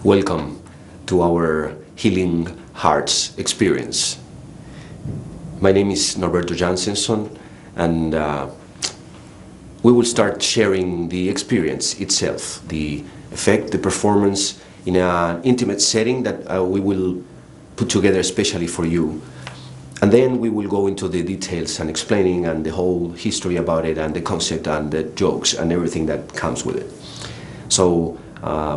Welcome to our Healing Hearts experience. My name is Norberto Jansenson, and we will start sharing the experience itself, the effect, the performance in an intimate setting that we will put together especially for you. And then we will go into the details and explaining and the whole history about it and the concept and the jokes and everything that comes with it. So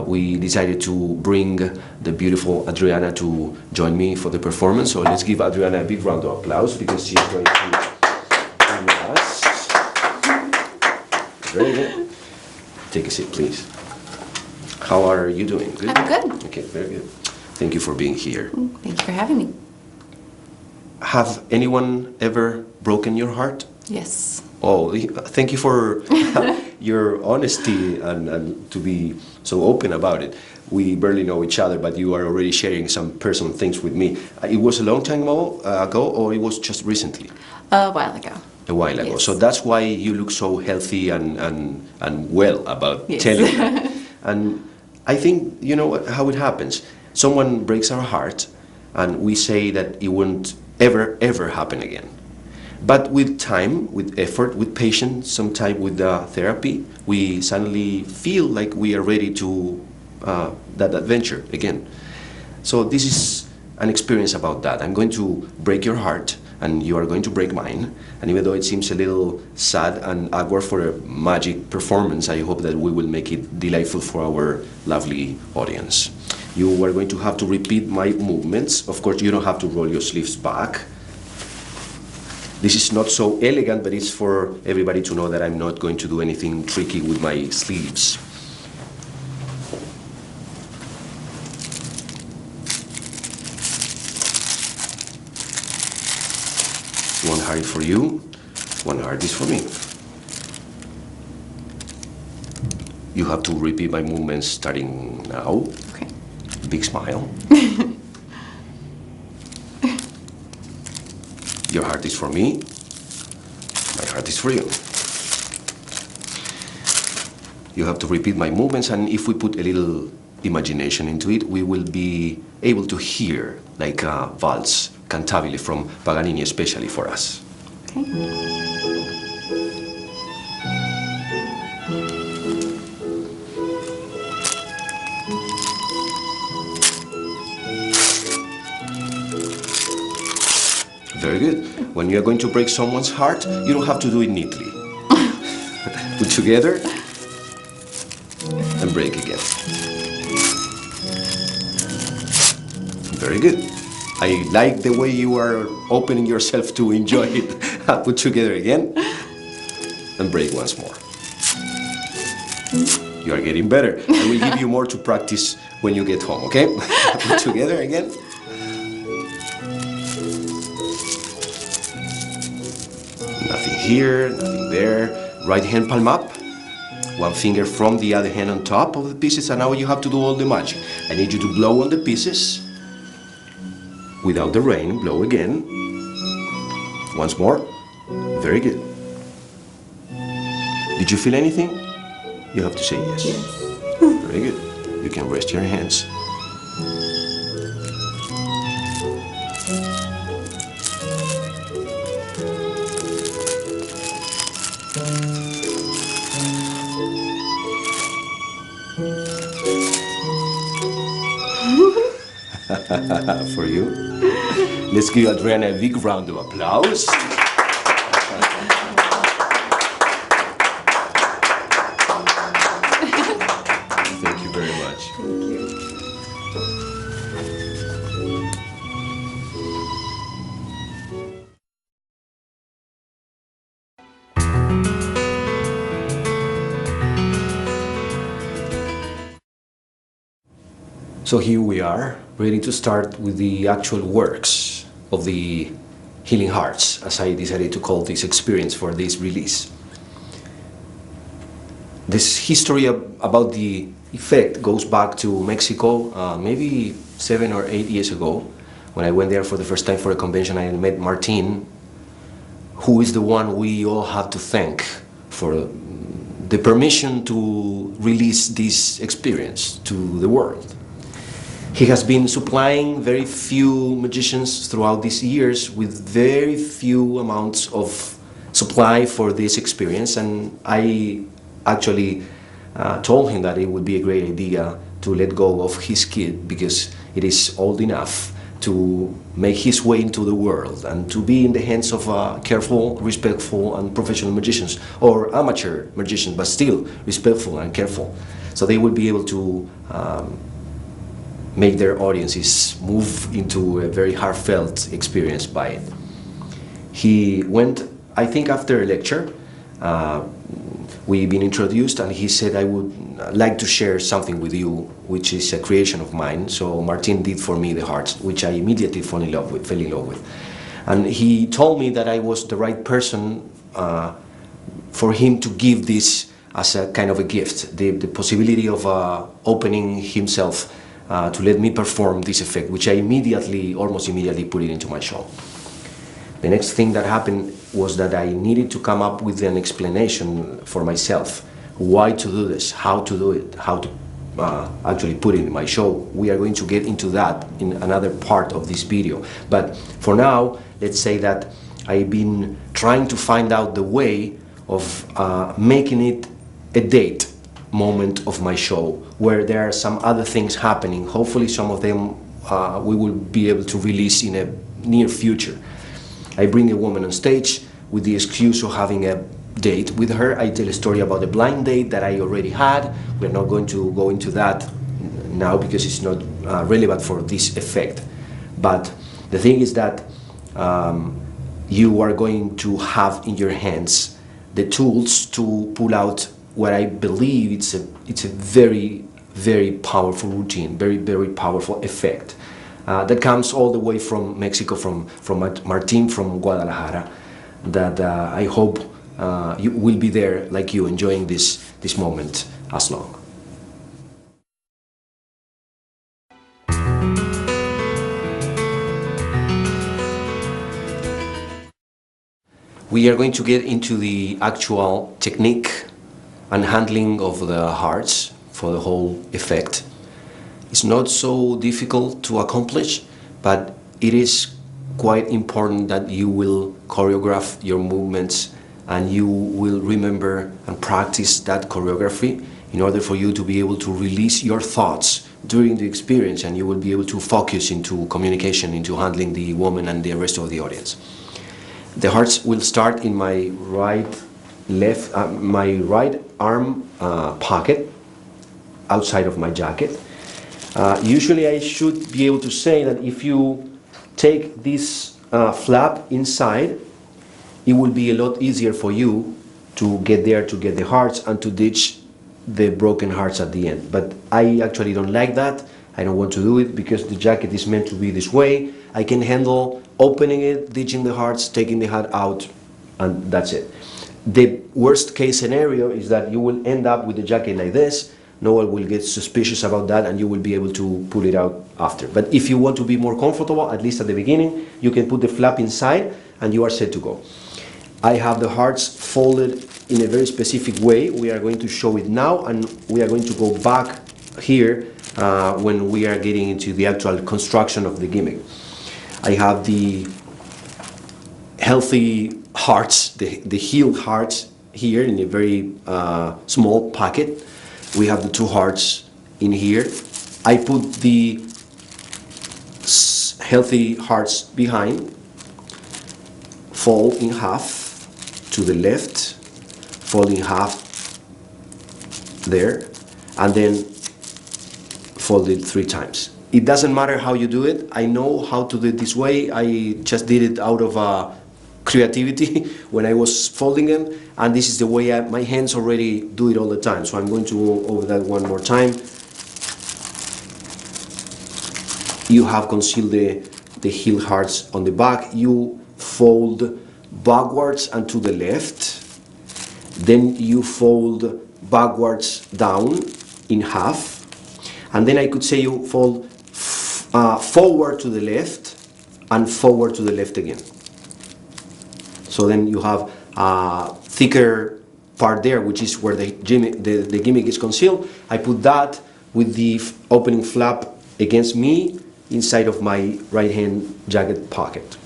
we decided to bring the beautiful Adriana to join me for the performance. So let's give Adriana a big round of applause because she's going to join with us. Very good. Take a seat, please. How are you doing? Good? I'm good. Okay, very good. Thank you for being here. Thank you for having me. Have anyone ever broken your heart? Yes. Oh, thank you for your honesty and to be so open about it. We barely know each other, but you are already sharing some personal things with me. It was a long time ago, or it was just recently? A while ago. A while ago. Yes. So that's why you look so healthy and well about Yes. telling that. And I think, you know how it happens. Someone breaks our heart, and we say that it won't ever happen again. But with time, with effort, with patience, sometimes with therapy, we suddenly feel like we are ready to that adventure again. So this is an experience about that. I'm going to break your heart, and you are going to break mine. And even though it seems a little sad and awkward for a Majik performance, I hope that we will make it delightful for our lovely audience. You are going to have to repeat my movements. Of course, you don't have to roll your sleeves back. This is not so elegant, but it's for everybody to know that I'm not going to do anything tricky with my sleeves. One heart is for you, one heart is for me. You have to repeat my movements starting now. Okay. Big smile. Your heart is for me, my heart is for you. You have to repeat my movements, and if we put a little imagination into it, we will be able to hear like a valse cantabile from Paganini, especially for us. Okay. Very good. When you are going to break someone's heart, you don't have to do it neatly. Put together and break again. Very good. I like the way you are opening yourself to enjoy it. Put together again and break once more. You are getting better. I will give you more to practice when you get home, okay? Put together again. Nothing here, nothing there. Right hand palm up. One finger from the other hand on top of the pieces, and now you have to do all the magic. I need you to blow on the pieces. Without the rain, blow again. Once more. Very good. Did you feel anything? You have to say yes. Very good. You can rest your hands. For you. Let's give Adriana a big round of applause. Thank you very much. Thank you. So here we are, ready to start with the actual works of the Healing Hearts, as I decided to call this experience for this release. This history about the effect goes back to Mexico, maybe 7 or 8 years ago, when I went there for the first time for a convention. I met Martin, who is the one we all have to thank for the permission to release this experience to the world. He has been supplying very few magicians throughout these years with very few amounts of supply for this experience, and I actually told him that it would be a great idea to let go of his kid because it is old enough to make his way into the world and to be in the hands of careful, respectful, and professional magicians, or amateur magicians, but still respectful and careful. So they will be able to make their audiences move into a very heartfelt experience by it. He went, I think after a lecture, we've been introduced, and he said, I would like to share something with you, which is a creation of mine. So Martin did for me the hearts, which I immediately fell in love with. And he told me that I was the right person for him to give this as a kind of a gift, the possibility of opening himself to let me perform this effect, which I immediately, almost immediately, put it into my show. The next thing that happened was that I needed to come up with an explanation for myself. Why to do this, how to do it, how to actually put it in my show. We are going to get into that in another part of this video. But for now, let's say that I've been trying to find out the way of making it a date moment of my show where there are some other things happening. Hopefully some of them we will be able to release in a near future. I bring a woman on stage with the excuse of having a date with her. I tell a story about a blind date that I already had. We're not going to go into that now because it's not relevant for this effect. But the thing is that you are going to have in your hands the tools to pull out what I believe it's a very, very powerful routine, very, very powerful effect. That comes all the way from Mexico, from Martin from Guadalajara, that I hope you will be there like you, enjoying this moment as long. We are going to get into the actual technique and handling of the hearts for the whole effect. It's not so difficult to accomplish, but it is quite important that you will choreograph your movements and you will remember and practice that choreography in order for you to be able to release your thoughts during the experience, and you will be able to focus into communication, into handling the woman and the rest of the audience. The hearts will start in my right arm pocket outside of my jacket. Usually I should be able to say that if you take this flap inside, it will be a lot easier for you to get there, to get the hearts and to ditch the broken hearts at the end. But I actually don't like that. I don't want to do it because the jacket is meant to be this way. I can handle opening it, ditching the hearts, taking the heart out, and that's it. The worst case scenario is that you will end up with the jacket like this. No one will get suspicious about that, and you will be able to pull it out after. But if you want to be more comfortable, at least at the beginning, you can put the flap inside and you are set to go. I have the hearts folded in a very specific way. We are going to show it now, and we are going to go back here when we are getting into the actual construction of the gimmick. I have the healthy hearts, the healed hearts here in a very small pocket. We have the two hearts in here. I put the healthy hearts behind, fold in half to the left, fold in half there, and then fold it 3 times. It doesn't matter how you do it. I know how to do it this way. I just did it out of creativity when I was folding them, and this is the way my hands already do it all the time. So I'm going to go over that one more time. You have concealed the heel hearts on the back. You fold backwards and to the left. Then you fold backwards down in half. And then I could say you fold forward to the left and forward to the left again. So then you have a thicker part there, which is where the gimmick is concealed. I put that with the opening flap against me inside of my right hand jacket pocket.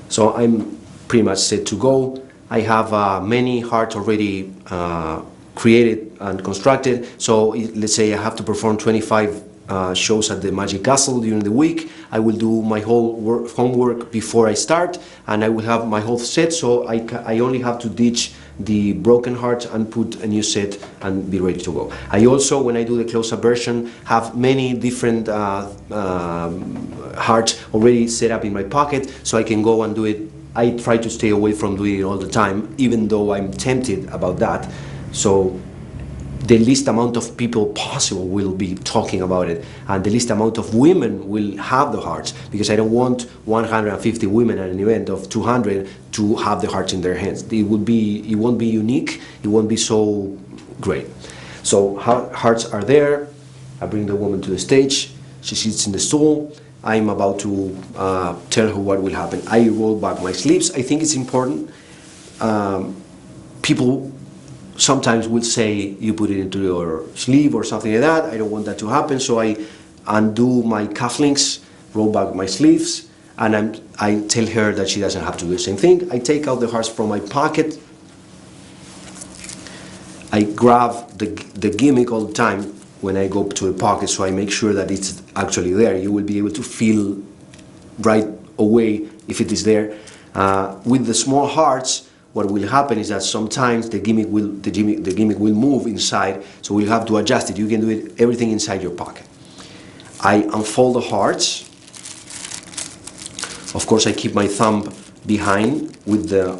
So I'm pretty much set to go. I have many hearts already created and constructed. So let's say I have to perform 25 shows at the Magic Castle during the week. I will do my whole homework before I start, and I will have my whole set, so I only have to ditch the broken hearts and put a new set and be ready to go. I also, when I do the close-up version, have many different hearts already set up in my pocket, so I can go and do it. I try to stay away from doing it all the time, even though I'm tempted about that. So the least amount of people possible will be talking about it, and the least amount of women will have the hearts, because I don't want 150 women at an event of 200 to have the hearts in their hands. It won't be unique, it won't be so great. So hearts are there. I bring the woman to the stage, she sits in the stool. I'm about to tell her what will happen. I roll back my sleeves. I think it's important. People sometimes will say you put it into your sleeve or something like that. I don't want that to happen, so I undo my cufflinks, roll back my sleeves, and I tell her that she doesn't have to do the same thing. I take out the hearts from my pocket. I grab the gimmick all the time when I go to the pocket, so I make sure that it's actually there. You will be able to feel right away if it is there. With the small hearts, what will happen is that sometimes the gimmick will move inside, so we'll have to adjust it. You can do everything inside your pocket. I unfold the hearts. Of course, I keep my thumb behind with the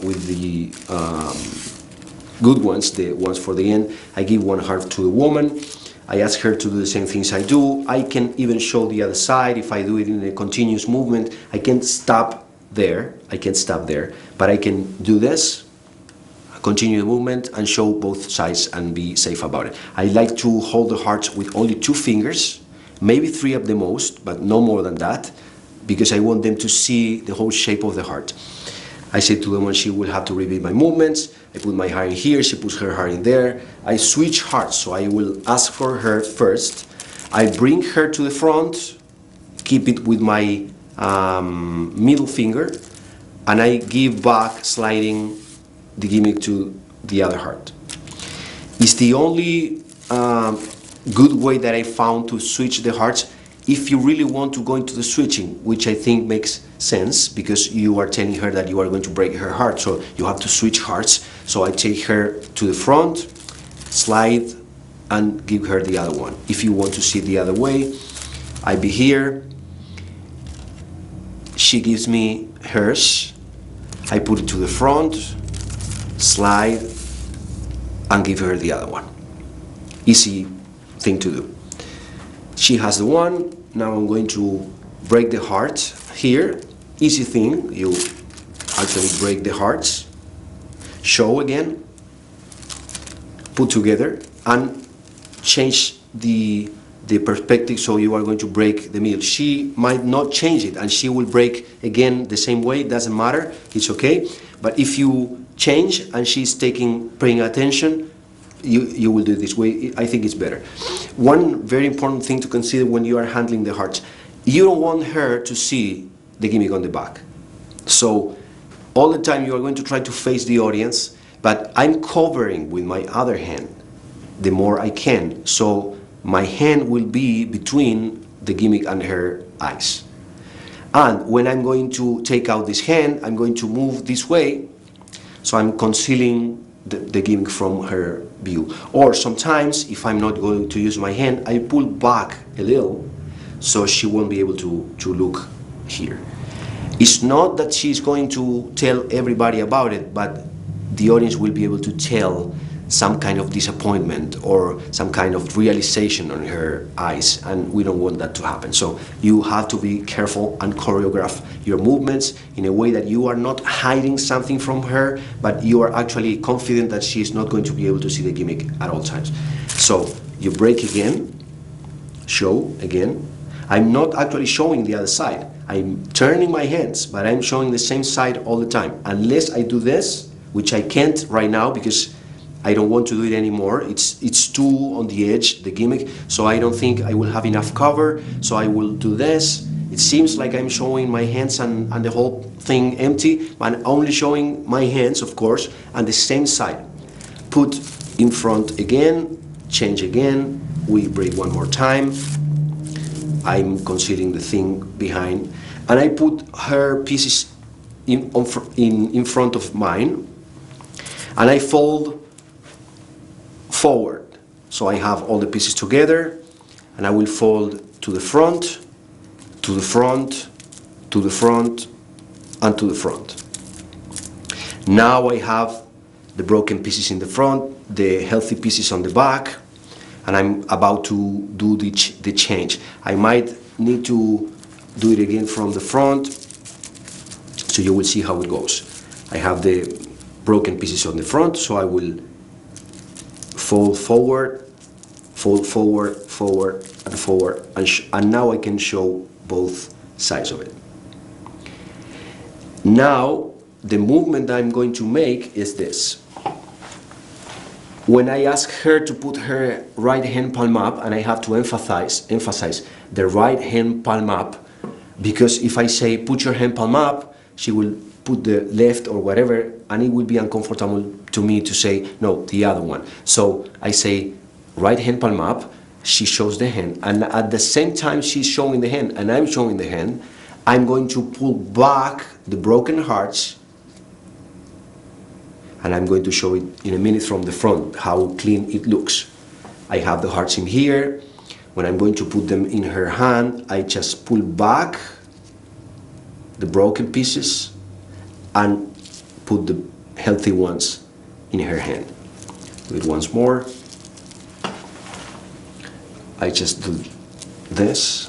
good ones, the ones for the end. I give one heart to the woman. I ask her to do the same things I do. I can even show the other side if I do it in a continuous movement. I can't stop there. But I can do this, continue the movement, and show both sides and be safe about it. I like to hold the hearts with only 2 fingers, maybe 3 at the most, but no more than that, because I want them to see the whole shape of the heart. I say to the woman she will have to repeat my movements. I put my heart in here, she puts her heart in there. I switch hearts, so I will ask for her first. I bring her to the front, keep it with my middle finger, and I give back, sliding the gimmick to the other heart. It's the only good way that I found to switch the hearts. If you really want to go into the switching, which I think makes sense, because you are telling her that you are going to break her heart, so you have to switch hearts. So I take her to the front, slide, and give her the other one. If you want to see it the other way, I be here, she gives me hers, I put it to the front, slide, and give her the other one. Easy thing to do. She has the one. Now I'm going to break the heart here. Easy thing. You actually break the hearts. Show again. Put together and change the perspective, so you are going to break the middle. She might not change it and she will break again the same way. It doesn't matter. It's okay. But if you change and she's paying attention, you will do it this way. I think it's better. One very important thing to consider when you are handling the hearts, you don't want her to see the gimmick on the back. So all the time you are going to try to face the audience, but I'm covering with my other hand the more I can. So my hand will be between the gimmick and her eyes. And when I'm going to take out this hand, I'm going to move this way, so I'm concealing the gimmick from her view. Or sometimes, if I'm not going to use my hand, I pull back a little, so she won't be able to look here. It's not that she's going to tell everybody about it, but the audience will be able to tell some kind of disappointment or some kind of realization on her eyes, and we don't want that to happen. So you have to be careful and choreograph your movements in a way that you are not hiding something from her, but you are actually confident that she is not going to be able to see the gimmick at all times. So you break again, show again. I'm not actually showing the other side. I'm turning my hands, but I'm showing the same side all the time. Unless I do this, which I can't right now because I don't want to do it anymore. It's too on the edge, the gimmick, so I don't think I will have enough cover, so I will do this. It seems like I'm showing my hands and the whole thing empty, but I'm only showing my hands, of course, and the same side. Put in front again, change again, we break one more time. I'm concealing the thing behind, and I put her pieces in front of mine, and I fold forward. So I have all the pieces together, and I will fold to the front, to the front, to the front, and to the front. Now I have the broken pieces in the front, the healthy pieces on the back, and I'm about to do the change. I might need to do it again from the front, so you will see how it goes. I have the broken pieces on the front, so I will fold forward, forward, and forward, and now I can show both sides of it. Now, the movement I'm going to make is this. When I ask her to put her right hand palm up, and I have to emphasize the right hand palm up, because if I say put your hand palm up, she will put the left or whatever, and it will be uncomfortable to me to say no, the other one. So I say right hand palm up, she shows the hand, and at the same time she's showing the hand and I'm showing the hand, I'm going to pull back the broken hearts, and I'm going to show it in a minute from the front, how clean it looks. I have the hearts in here. When I'm going to put them in her hand, I just pull back the broken pieces and put the healthy ones in her hand. Do it once more. I just do this.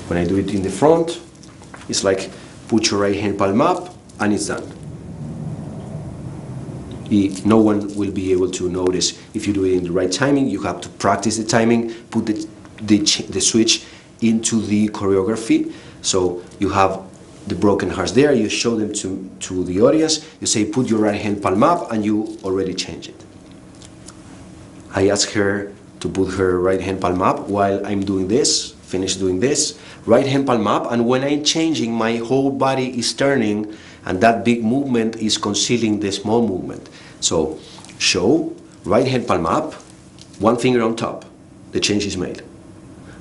When I do it in the front, it's like put your right hand palm up and it's done. No one will be able to notice if you do it in the right timing. You have to practice the timing, put the switch into the choreography. So you have the broken hearts there, you show them to the audience, you say put your right hand palm up, and you already change it. I ask her to put her right hand palm up while I'm doing this, finish doing this, right hand palm up, and when I'm changing, my whole body is turning, and that big movement is concealing the small movement. So show, right hand palm up, one finger on top, the change is made.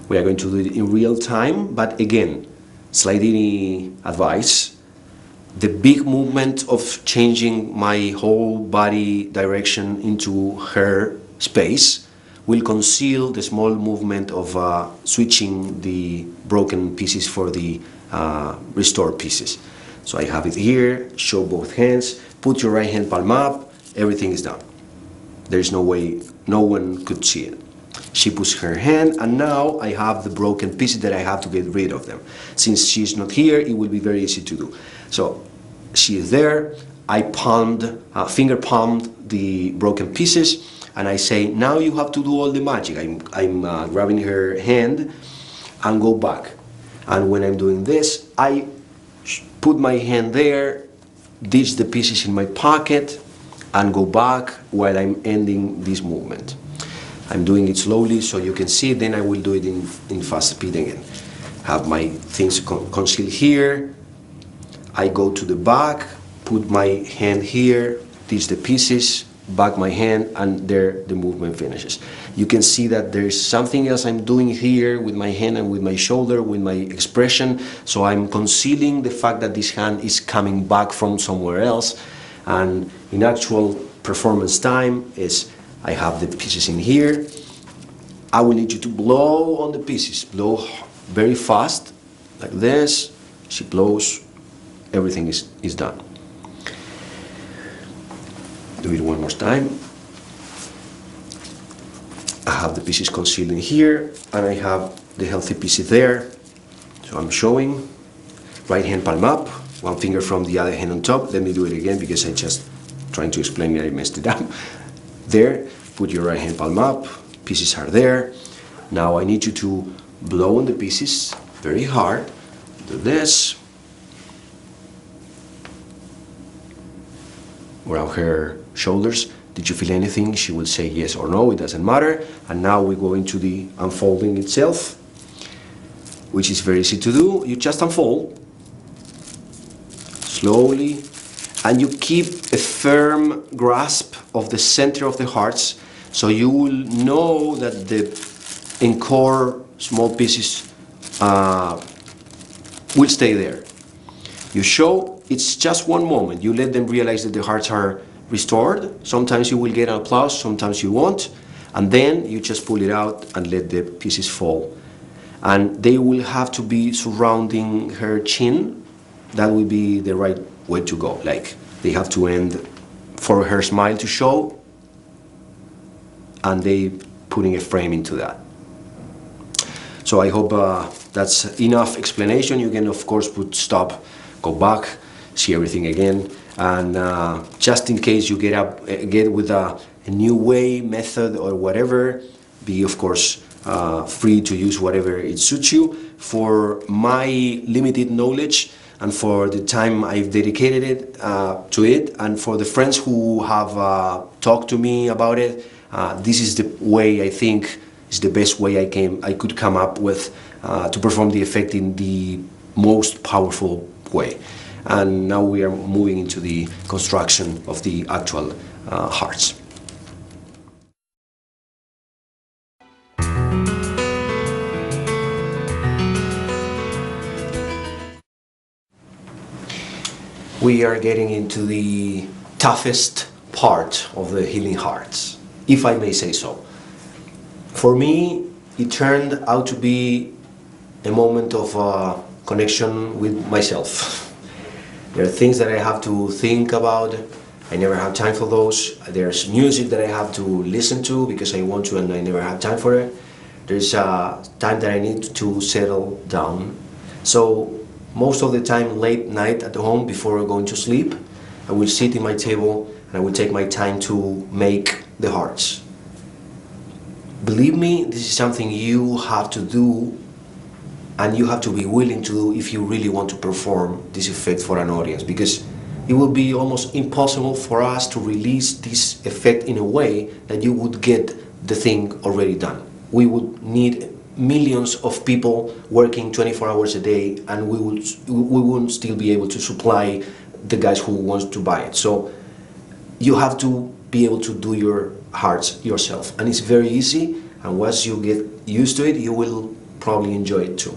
We are going to do it in real time, but again, sliding advice, the big movement of changing my whole body direction into her space will conceal the small movement of switching the broken pieces for the restored pieces. So I have it here, show both hands, put your right hand palm up, everything is done. There's no way, no one could see it. She puts her hand, and now I have the broken pieces that I have to get rid of them. Since she's not here, it will be very easy to do. So she is there, I finger palmed the broken pieces, and I say, now you have to do all the magic. I'm grabbing her hand and go back. And when I'm doing this, I put my hand there, ditch the pieces in my pocket, and go back while I'm ending this movement. I'm doing it slowly so you can see, then I will do it in fast speed again. Have my things concealed here, I go to the back, put my hand here, ditch the pieces, back my hand, and there the movement finishes. You can see that there's something else I'm doing here with my hand and with my shoulder, with my expression, so I'm concealing the fact that this hand is coming back from somewhere else, and in actual performance time is I have the pieces in here. I will need you to blow on the pieces, blow very fast, like this. She blows, everything is done. Do it one more time. I have the pieces concealed in here, and I have the healthy pieces there. So I'm showing, right hand palm up, one finger from the other hand on top. Let me do it again because I just trying to explain it, I messed it up. There, put your right hand palm up, pieces are there. Now I need you to blow on the pieces very hard. Do this. Around her shoulders. Did you feel anything? She will say yes or no, it doesn't matter. And now we go into the unfolding itself, which is very easy to do. You just unfold slowly, and you keep a firm grasp of the center of the hearts, so you will know that the encore small pieces will stay there. You show it's just one moment. You let them realize that the hearts are restored. Sometimes you will get an applause, sometimes you won't, and then you just pull it out and let the pieces fall. And they will have to be surrounding her chin. That will be the right way to go. Like, they have to end for her smile to show, and they putting a frame into that. So I hope that's enough explanation. You can of course put stop, go back, see everything again, and just in case you get with a new way, method, or whatever, be of course free to use whatever it suits you. For my limited knowledge and for the time I've dedicated it to it, and for the friends who have talked to me about it, this is the way I think is the best way I could come up with to perform the effect in the most powerful way. And now we are moving into the construction of the actual hearts. We are getting into the toughest part of the healing hearts, if I may say so. For me, it turned out to be a moment of connection with myself. There are things that I have to think about. I never have time for those. There's music that I have to listen to because I want to and I never have time for it. There's time that I need to settle down. So most of the time, late night at home before going to sleep, I will sit in my table and I will take my time to make the hearts. Believe me, this is something you have to do, and you have to be willing to do if you really want to perform this effect for an audience, because it will be almost impossible for us to release this effect in a way that you would get the thing already done. We would need millions of people working 24 hours a day, and we wouldn't still be able to supply the guys who want to buy it. So you have to be able to do your hearts yourself, and it's very easy, and once you get used to it, you will probably enjoy it too.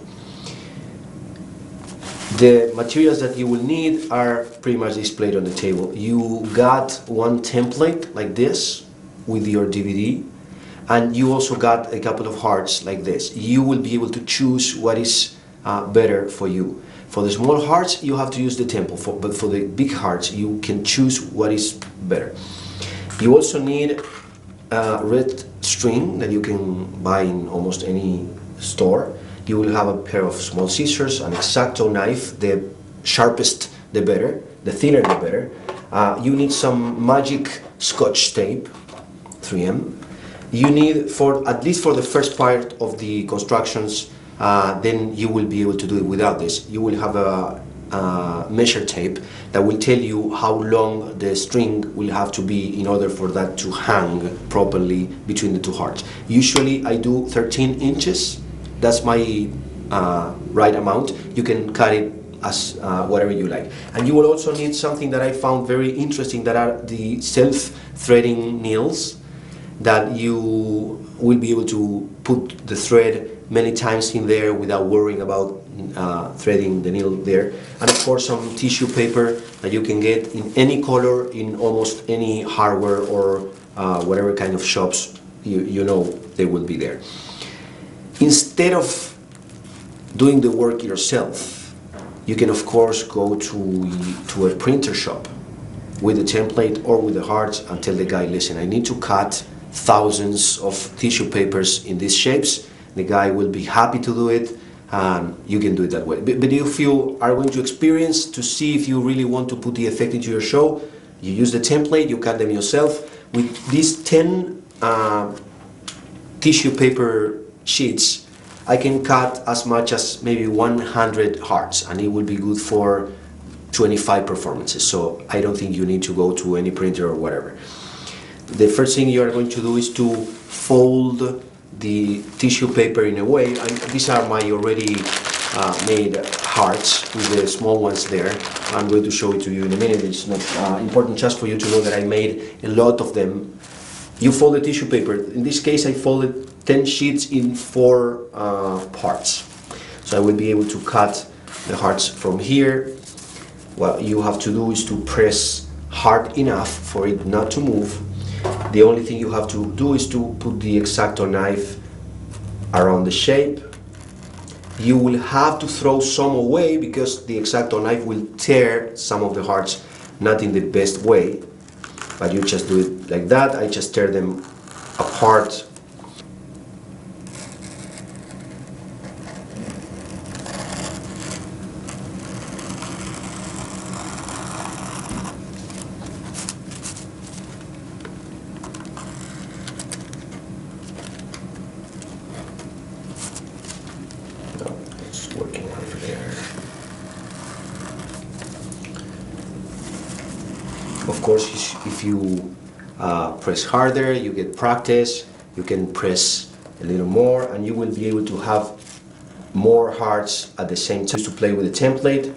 The materials that you will need are pretty much displayed on the table. You got one template like this with your DVD, and you also got a couple of hearts like this. You will be able to choose what is better for you. For the small hearts, you have to use the template, but for the big hearts, you can choose what is better. You also need red string that you can buy in almost any store. You will have a pair of small scissors, an X-Acto knife, the sharpest the better, the thinner the better. You need some Majik Scotch tape, 3M. You need, for at least for the first part of the constructions, then you will be able to do it without this. You will have a measure tape that will tell you how long the string will have to be in order for that to hang properly between the two hearts. Usually I do 13 inches. That's my right amount. You can cut it as whatever you like. And you will also need something that I found very interesting, that are the self-threading needles, that you will be able to put the thread many times in there without worrying about threading the needle there. And of course some tissue paper that you can get in any color in almost any hardware or whatever kind of shops you know they will be there. Instead of doing the work yourself, you can of course go to a printer shop with a template or with the hearts and tell the guy, listen, I need to cut thousands of tissue papers in these shapes. The guy will be happy to do it, and you can do it that way. But if you are going to experience to see if you really want to put the effect into your show, you use the template, you cut them yourself. With these 10 tissue paper sheets, I can cut as much as maybe 100 hearts, and it will be good for 25 performances. So I don't think you need to go to any printer or whatever. The first thing you are going to do is to fold the tissue paper in a way, and these are my already made hearts with the small ones there. I'm going to show it to you in a minute. It's not important, just for you to know that I made a lot of them. You fold the tissue paper. In this case, I folded 10 sheets in 4 parts. So I will be able to cut the hearts from here. What you have to do is to press hard enough for it not to move. The only thing you have to do is to put the X-Acto knife around the shape. You will have to throw some away because the X-Acto knife will tear some of the hearts, not in the best way, but you just do it like that. I just tear them apart. No, it's working over there. Of course, if you press harder, you get practice. You can press a little more, and you will be able to have more hearts at the same time to play with the template.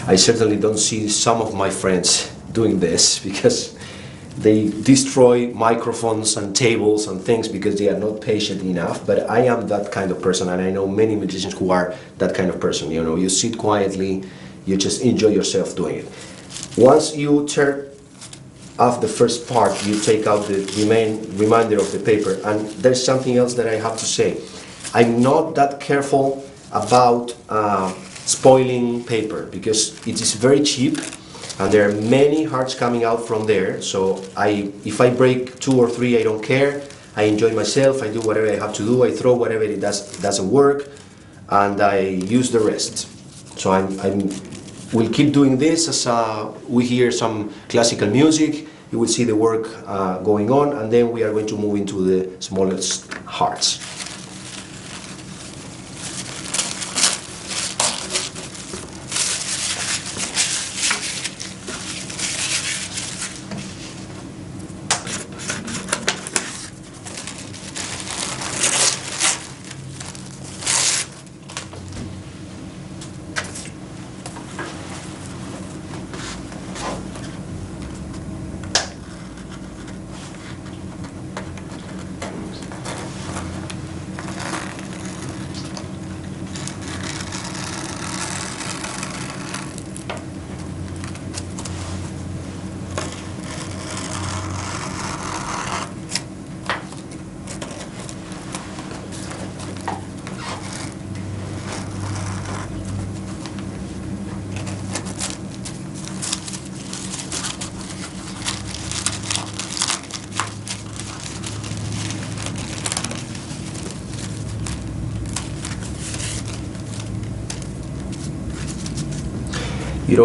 I certainly don't see some of my friends doing this because they destroy microphones and tables and things because they are not patient enough. But I am that kind of person, and I know many musicians who are that kind of person. You know, you sit quietly, you just enjoy yourself doing it. Once you turn off the first part, you take out the remainder of the paper. And there's something else that I have to say. I'm not that careful about spoiling paper because it is very cheap and there are many hearts coming out from there. So if I break 2 or 3, I don't care. I enjoy myself. I do whatever I have to do. I throw whatever it doesn't work, and I use the rest. So we'll keep doing this as we hear some classical music. You will see the work going on, and then we are going to move into the smallest hearts. You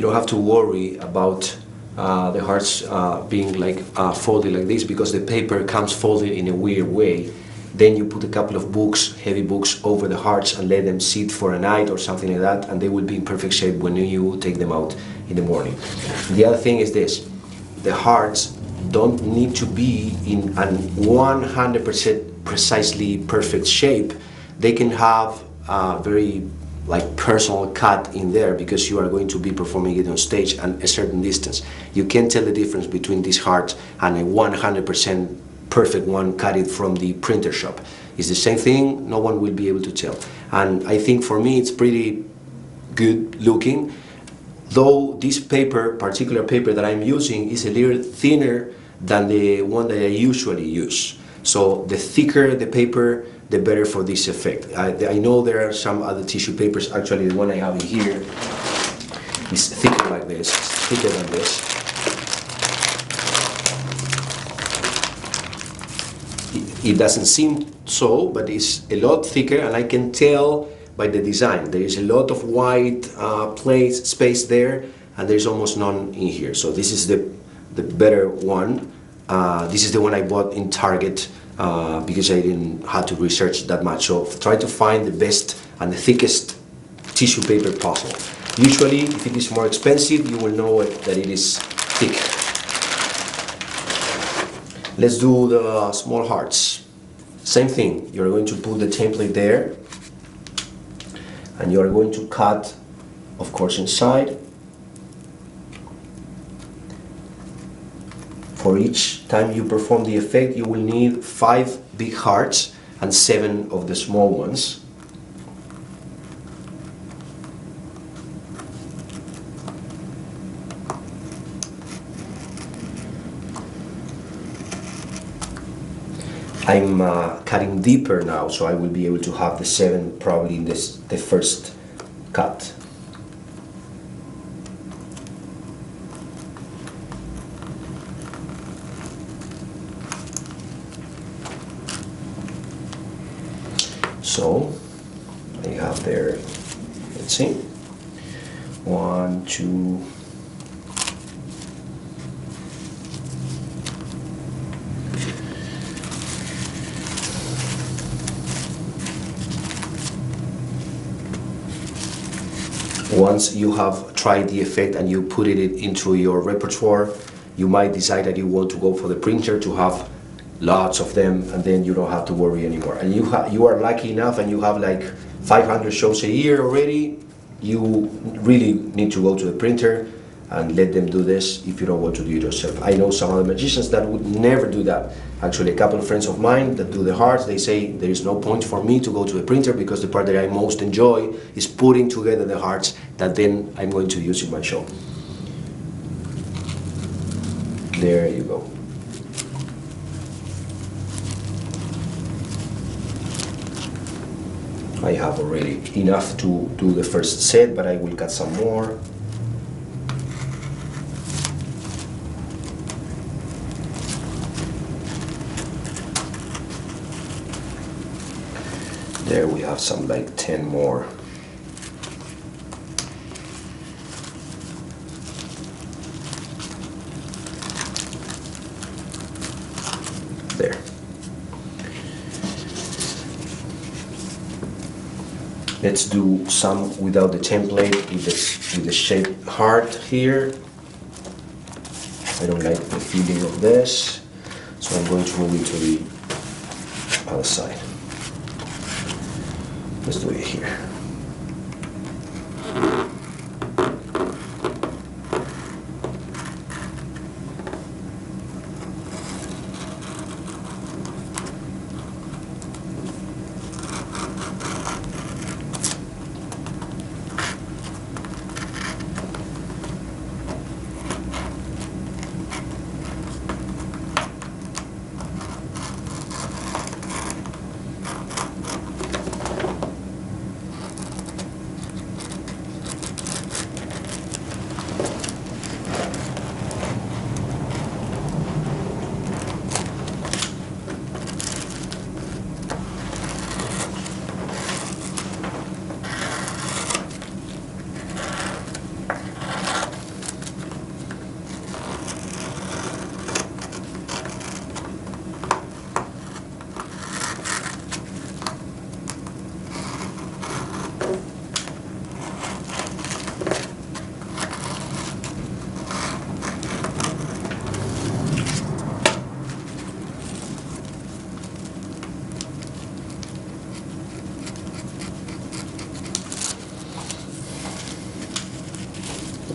don't have to worry about the hearts being like folded like this, because the paper comes folded in a weird way. Then you put a couple of books, heavy books, over the hearts and let them sit for a night or something like that, and they will be in perfect shape when you take them out in the morning. The other thing is this: the hearts don't need to be in an 100% precisely perfect shape. They can have very personal cut in there, because you are going to be performing it on stage and a certain distance. You can tell the difference between this heart and a 100% perfect one cut it from the printer shop. It's the same thing, no one will be able to tell. And I think for me it's pretty good looking. though this paper, particular paper that I'm using, is a little thinner than the one that I usually use. So the thicker the paper, the better for this effect. I know there are some other tissue papers, actually the one I have in here is thicker like this, thicker than this. It doesn't seem so, but it's a lot thicker, and I can tell by the design. There is a lot of white space there, and there's almost none in here. So this is the better one. This is the one I bought in Target because I didn't have to research that much. So try to find the best and the thickest tissue paper possible. Usually, if it is more expensive, you will know that it is thick. Let's do the small hearts. Same thing, you're going to put the template there, and you're going to cut, of course, inside. For each time you perform the effect, you will need 5 big hearts and 7 of the small ones. I'm cutting deeper now, so I will be able to have the 7 probably in the first cut. So I have there, let's see, 1, 2, once you have tried the effect and you put it into your repertoire, you might decide that you want to go for the printer to have lots of them, and then you don't have to worry anymore. And you are lucky enough and you have like 500 shows a year already, you really need to go to the printer and let them do this if you don't want to do it yourself. I know some other magicians that would never do that. Actually, a couple of friends of mine that do the hearts, they say there is no point for me to go to the printer because the part that I most enjoy is putting together the hearts that then I'm going to use in my show. There you go. I have already enough to do the first set, but I will cut some more. There we have some like 10 more. There. Let's do some without the template with the shaped heart here. I don't like the feeling of this, so I'm going to move it to the other side. Let's do it here.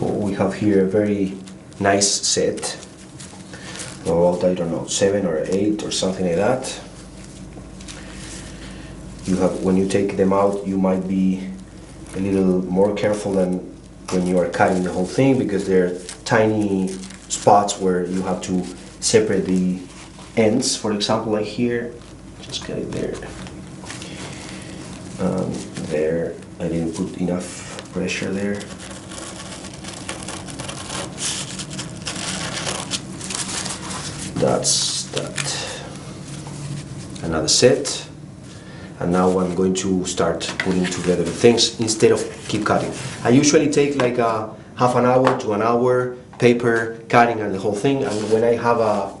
We have here a very nice set, about, I don't know, 7 or 8 or something like that. You have, when you take them out, you might be a little more careful than when you are cutting the whole thing, because there are tiny spots where you have to separate the ends. For example, like here, just cut it there. There, I didn't put enough pressure there. That's that. Another set. And now I'm going to start putting together the things instead of keep cutting. I usually take like a half an hour to an hour paper cutting and the whole thing, and when I have a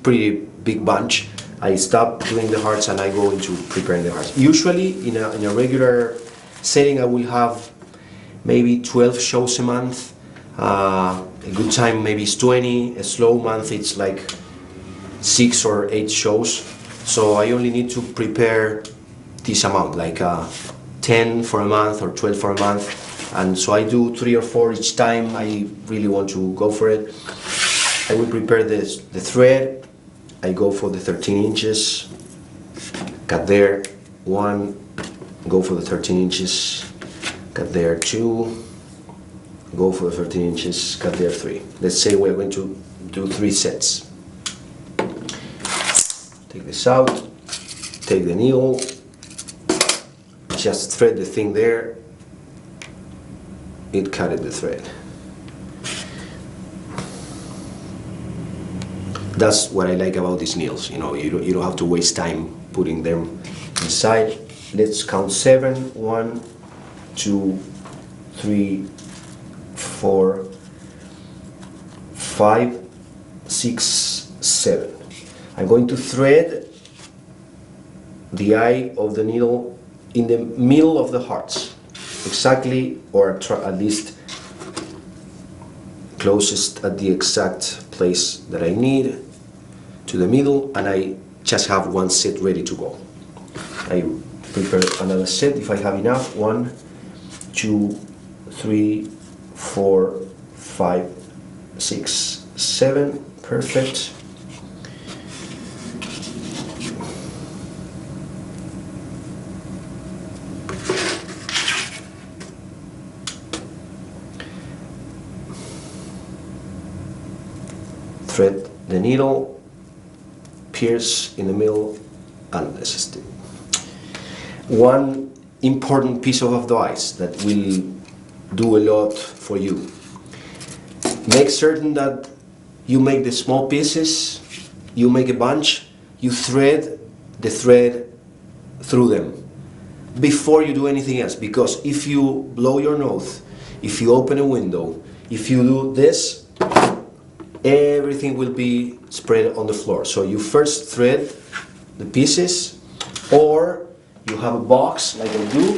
pretty big bunch, I stop doing the hearts and I go into preparing the hearts. Usually in a regular setting I will have maybe 12 shows a month. A good time maybe is 20, a slow month it's like 6 or 8 shows. So I only need to prepare this amount, like 10 for a month or 12 for a month, and so I do 3 or 4 each time I really want to go for it. I will prepare the thread. I go for the 13 inches, cut there 1, go for the 13 inches, cut there 2, go for the 13 inches, cut there 3. Let's say we're going to do 3 sets. Take this out, take the needle, just thread the thing there, it cut the thread. That's what I like about these needles, you know, you don't have to waste time putting them inside. Let's count 7, 1, 2, 3, 4, 5, 6, 7. I'm going to thread the eye of the needle in the middle of the hearts, exactly, or at least closest at the exact place that I need to the middle, and I just have one set ready to go. I prepare another set if I have enough. 1, 2, 3, 4, 5, 6, 7. Perfect. Thread the needle, pierce in the middle, and this is it. One important piece of advice that will do a lot for you: make certain that you make the small pieces, you make a bunch, you thread the thread through them before you do anything else, because if you blow your nose, if you open a window, if you do this, everything will be spread on the floor. So you first thread the pieces, or you have a box like I do,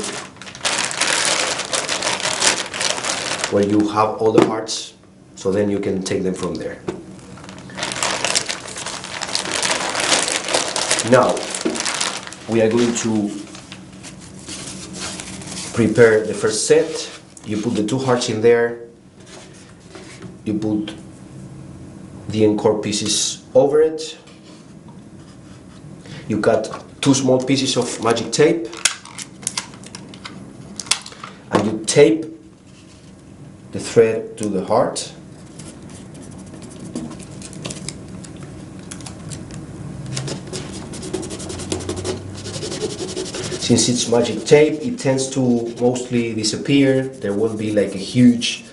where you have all the parts, so then you can take them from there. Now we are going to prepare the first set. You put the 2 hearts in there, you put the encore pieces over it, you cut 2 small pieces of Majik tape, and you tape the thread to the heart. Since it's Majik tape, it tends to mostly disappear. There won't be like a huge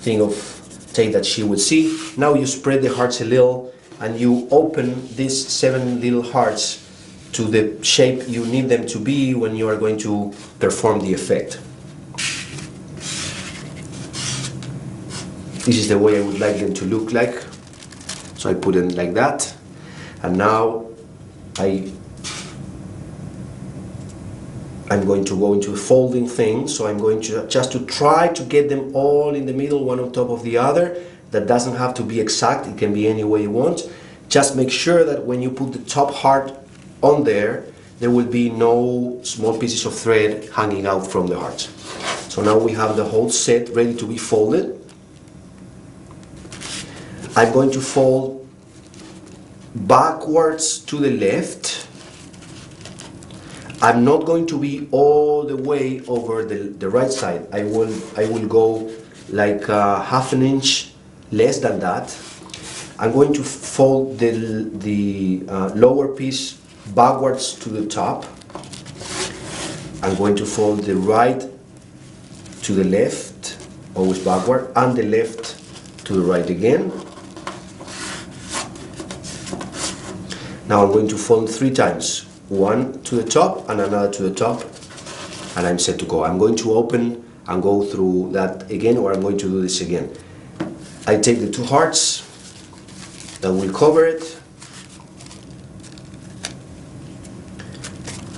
thing of tape that she would see. Now you spread the hearts a little, and you open these 7 little hearts to the shape you need them to be when you are going to perform the effect. This is the way I would like them to look like. So I put them like that, and now I'm going to go into a folding thing, so I'm going to just to try to get them all in the middle, one on top of the other. That doesn't have to be exact, it can be any way you want. Just make sure that when you put the top heart on there, there will be no small pieces of thread hanging out from the hearts. So now we have the whole set ready to be folded. I'm going to fold backwards to the left. I'm not going to be all the way over the right side. I will go like half an inch less than that. I'm going to fold the lower piece backwards to the top. I'm going to fold the right to the left, always backward, and the left to the right again. Now I'm going to fold 3 times, one to the top and another to the top, and I'm set to go. I'm going to open and go through that again, or I'm going to do this again. I take the 2 hearts that will cover it,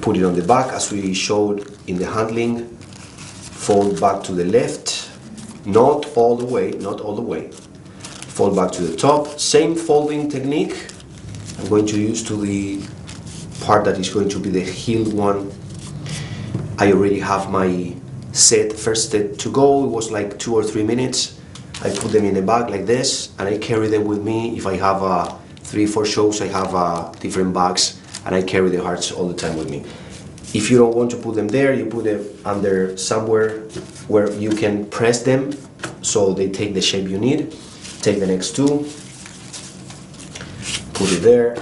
put it on the back as we showed in the handling, fold back to the left, not all the way, fold back to the top, same folding technique I'm going to use to the part that is going to be the heeled one. I already have my first set to go. It was like 2 or 3 minutes. I put them in a bag like this and I carry them with me. If I have 3-4 shows, I have different bags and I carry the hearts all the time with me. If you don't want to put them there, you put them under somewhere where you can press them so they take the shape you need. Take the next 2, put it there,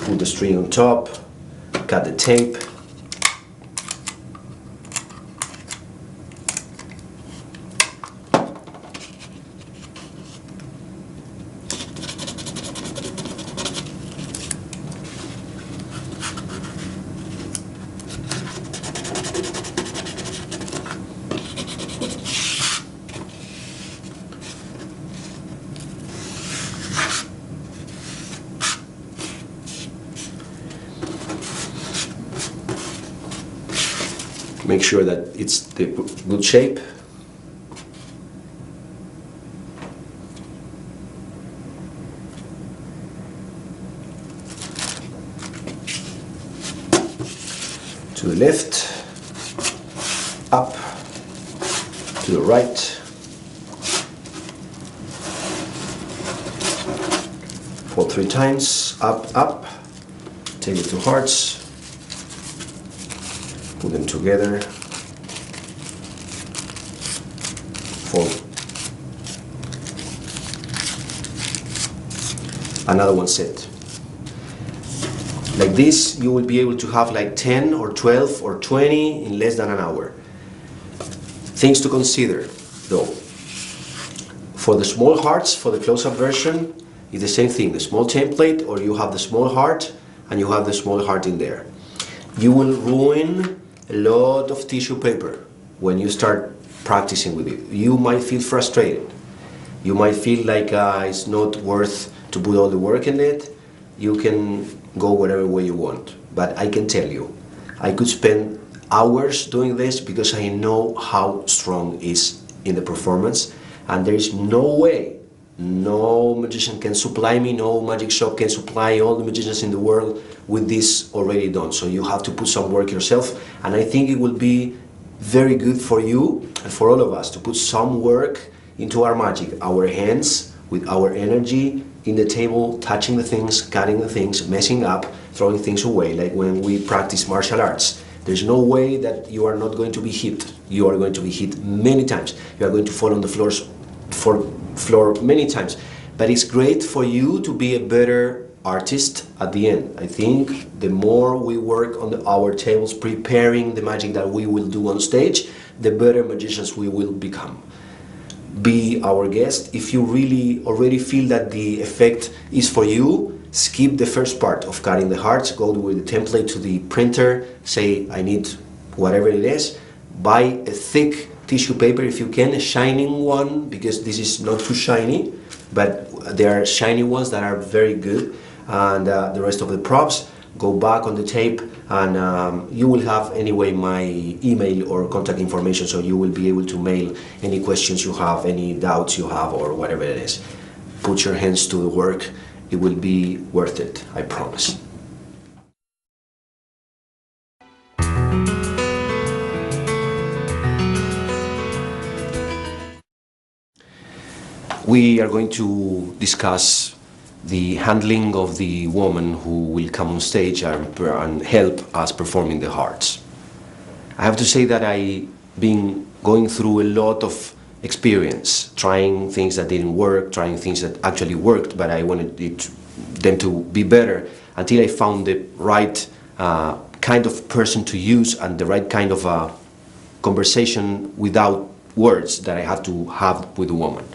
put the string on top, cut the tape, make sure that it's the good shape. To the left, up, to the right, fold 3 times, up, up, take the 2 hearts, put them together, fold. Another one set. Like this, you will be able to have like 10 or 12 or 20 in less than an hour. Things to consider though. For the small hearts, for the close-up version, it's the same thing, the small template, or you have the small heart and you have the small heart in there. You will ruin a lot of tissue paper when you start practicing with it. You might feel frustrated. You might feel like it's not worth to put all the work in it. You can go whatever way you want. But I can tell you, I could spend hours doing this because I know how strong it is in the performance, and there is no way, no magician can supply me, no magic shop can supply all the magicians in the world with this already done. So you have to put some work yourself, and I think it will be very good for you and for all of us to put some work into our magic, our hands with our energy in the table, touching the things, cutting the things, messing up, throwing things away, like when we practice martial arts. There's no way that you are not going to be hit. You are going to be hit many times. You are going to fall on the floor many times. But it's great for you to be a better artist at the end. I think the more we work on our tables preparing the magic that we will do on stage, the better magicians we will become. Be our guest. If you really already feel that the effect is for you, skip the first part of cutting the hearts, go with the template to the printer, say I need whatever it is, buy a thick tissue paper if you can, a shining one, because this is not too shiny, but there are shiny ones that are very good, and the rest of the props, go back on the tape, and you will have anyway my email or contact information, so you will be able to mail any questions you have, any doubts you have, or whatever it is. Put your hands to the work. It will be worth it, I promise. We are going to discuss the handling of the woman who will come on stage and help us performing the hearts. I have to say that I've been going through a lot of experience, trying things that didn't work, trying things that actually worked, but I wanted them to be better until I found the right kind of person to use and the right kind of conversation without words that I have to have with a woman.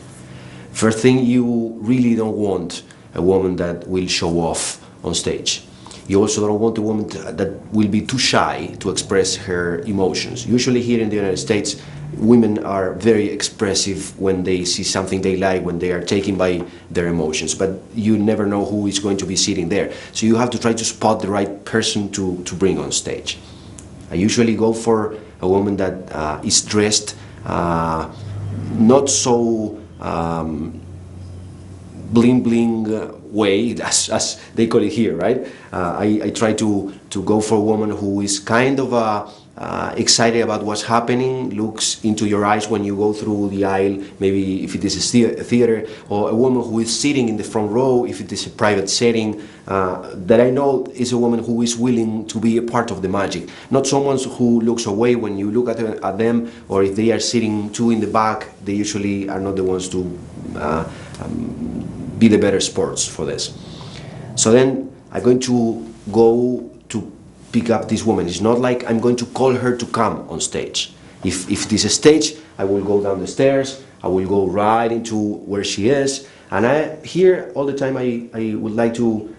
First thing, you really don't want a woman that will show off on stage. You also don't want a woman that will be too shy to express her emotions. Usually here in the United States, women are very expressive when they see something they like, when they are taken by their emotions, but you never know who is going to be sitting there. So you have to try to spot the right person to bring on stage. I usually go for a woman that is dressed not so bling bling way as they call it here, right? I try to go for a woman who is kind of excited about what's happening, looks into your eyes when you go through the aisle, maybe if it is a theater, or a woman who is sitting in the front row if it is a private setting, that I know is a woman who is willing to be a part of the magic. Not someone who looks away when you look at them, or if they are sitting two in the back, they usually are not the ones to be the better sports for this. So then I'm going to go to pick up this woman. It's not like I'm going to call her to come on stage. If this is a stage, I will go down the stairs, I will go right into where she is, and here all the time I would like to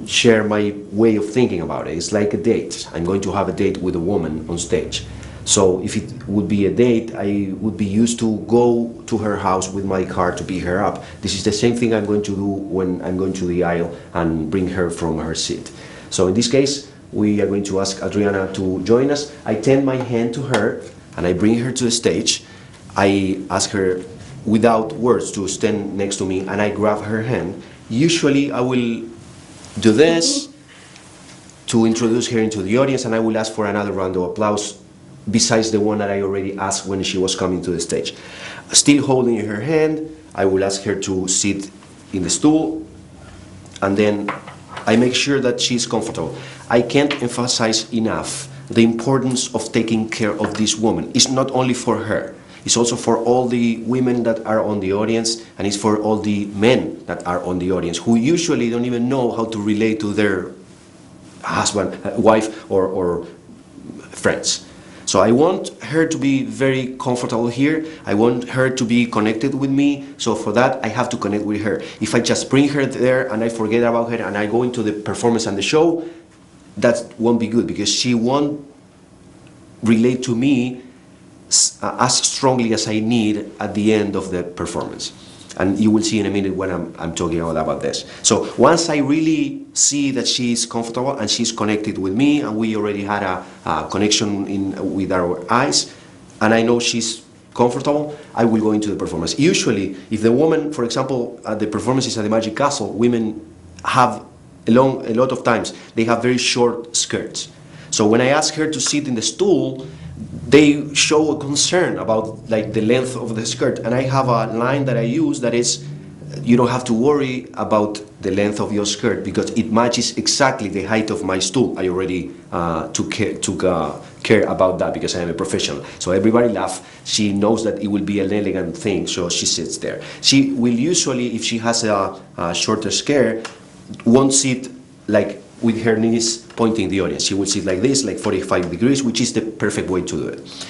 share my way of thinking about it. It's like a date. I'm going to have a date with a woman on stage. So if it would be a date, I would be used to go to her house with my car to pick her up. This is the same thing I'm going to do when I'm going to the aisle and bring her from her seat. So in this case, we are going to ask Adriana to join us. I tend my hand to her and I bring her to the stage. I ask her without words to stand next to me and I grab her hand. Usually I will do this to introduce her into the audience, and I will ask for another round of applause besides the one that I already asked when she was coming to the stage. Still holding her hand, I will ask her to sit in the stool, and then I make sure that she's comfortable. I can't emphasize enough the importance of taking care of this woman. It's not only for her, it's also for all the women that are on the audience, and it's for all the men that are on the audience who usually don't even know how to relate to their husband, wife, or friends. So I want her to be very comfortable here. I want her to be connected with me. So for that, I have to connect with her. If I just bring her there and I forget about her and I go into the performance and the show, that won't be good because she won't relate to me as strongly as I need at the end of the performance. And you will see in a minute when I'm talking about this. So once I really see that she's comfortable and she's connected with me, and we already had a connection with our eyes, and I know she's comfortable, I will go into the performance. Usually, if the woman, for example, the performance is at the Magic Castle, women have a lot of times, they have very short skirts. So when I ask her to sit in the stool, they show a concern about like the length of the skirt, and I have a line that I use that is, you don't have to worry about the length of your skirt because it matches exactly the height of my stool. I already took care about that because I am a professional. So everybody laugh. She knows that it will be an elegant thing, so she sits there. She will usually, if she has a shorter skirt, won't sit like with her knees pointing the audience. She will sit like this, like 45 degrees, which is the perfect way to do it.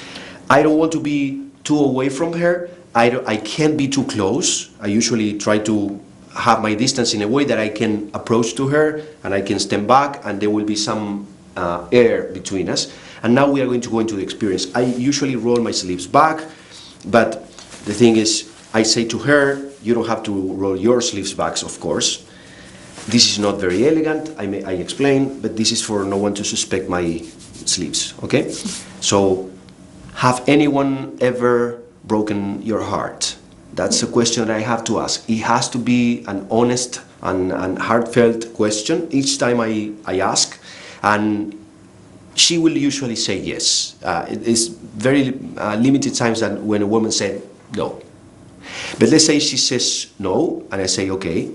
I don't want to be too away from her. I can't be too close. I usually try to have my distance in a way that I can approach to her and I can stand back and there will be some air between us. And now we are going to go into the experience. I usually roll my sleeves back, but the thing is, I say to her, you don't have to roll your sleeves back, of course. This is not very elegant, I explain, but this is for no one to suspect my sleeves, okay? So, have anyone ever broken your heart? That's a question that I have to ask. It has to be an honest and heartfelt question each time I ask, and she will usually say yes. It is very limited times that when a woman said no. But let's say she says no, and I say, okay,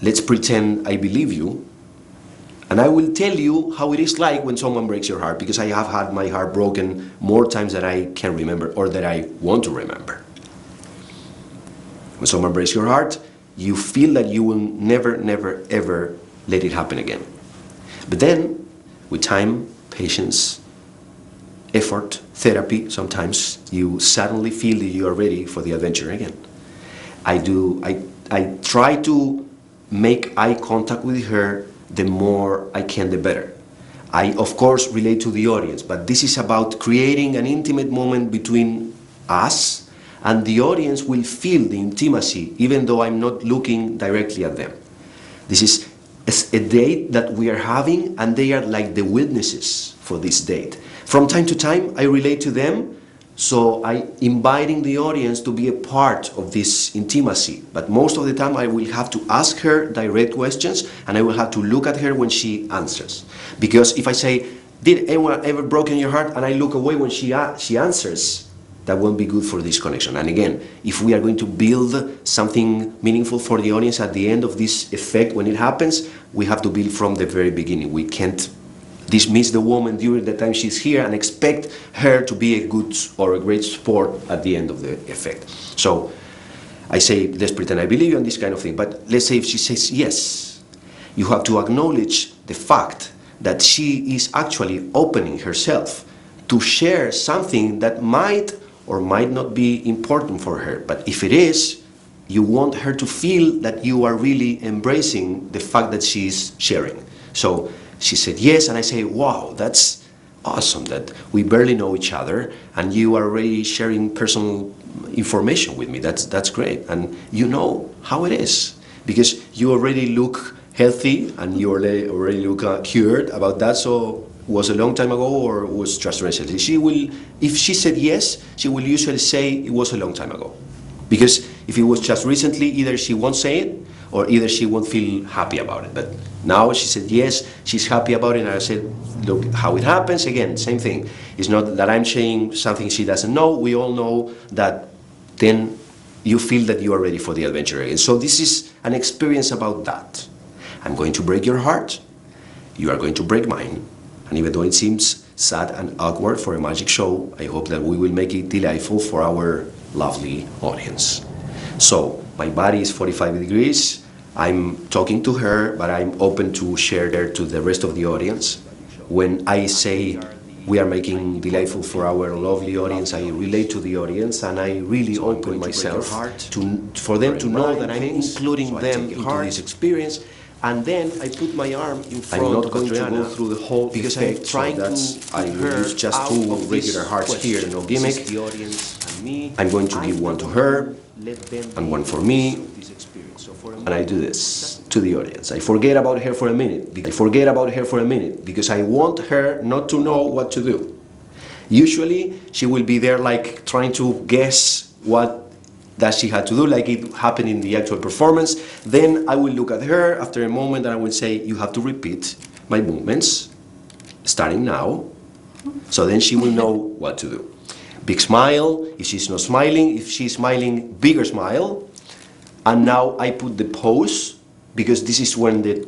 let's pretend I believe you, and I will tell you how it is like when someone breaks your heart, because I have had my heart broken more times than I can remember or that I want to remember. When someone breaks your heart, you feel that you will never, never, ever let it happen again. But then, with time, patience, effort, therapy, sometimes you suddenly feel that you are ready for the adventure again. I try to make eye contact with her. The more I can, the better. I, of course, relate to the audience, but this is about creating an intimate moment between us, and the audience will feel the intimacy even though I'm not looking directly at them. This is a date that we are having, and they are like the witnesses for this date. From time to time, I relate to them, so I inviting the audience to be a part of this intimacy. But most of the time, I will have to ask her direct questions, and I will have to look at her when she answers. Because if I say, "Did anyone ever broken your heart?" and I look away when she answers, that won't be good for this connection. And again, if we are going to build something meaningful for the audience at the end of this effect, when it happens, we have to build from the very beginning. We can't dismiss the woman during the time she's here and expect her to be a good or a great sport at the end of the effect. So I say, let's pretend I believe you and this kind of thing. But let's say if she says yes, you have to acknowledge the fact that she is actually opening herself to share something that might or might not be important for her. But if it is, you want her to feel that you are really embracing the fact that she is sharing. So she said yes, and I say, wow, that's awesome that we barely know each other and you are already sharing personal information with me. That's great. And you know how it is, because you already look healthy and you already look cured about that. So was a long time ago or was just recently? She will, if she said yes, she will usually say it was a long time ago. Because if it was just recently, either she won't say it or either she won't feel happy about it. But now she said yes, she's happy about it, and I said, look how it happens. Again, same thing. It's not that I'm saying something she doesn't know. We all know that then you feel that you are ready for the adventure again. So this is an experience about that. I'm going to break your heart. You are going to break mine. And even though it seems sad and awkward for a magic show, I hope that we will make it delightful for our lovely audience. So, my body is 45 degrees. I'm talking to her, but I'm open to share there to the rest of the audience. When I say we are making delightful for our lovely audience, I relate to the audience and I really open myself for them to know that I'm including them into this experience. And then I put my arm in front. I'm not going to go through the whole because I'm trying to. I will use just two regular hearts here, no gimmick. The audience and me. I'm going to give one to her and one for me, and I do this to the audience. I forget about her for a minute. Because I want her not to know what to do. Usually, she will be there like trying to guess what that she had to do, like it happened in the actual performance. Then I will look at her after a moment and I will say, you have to repeat my movements, starting now. So then she will know what to do. Big smile, if she's not smiling. If she's smiling, bigger smile. And now I put the pose, because this is when the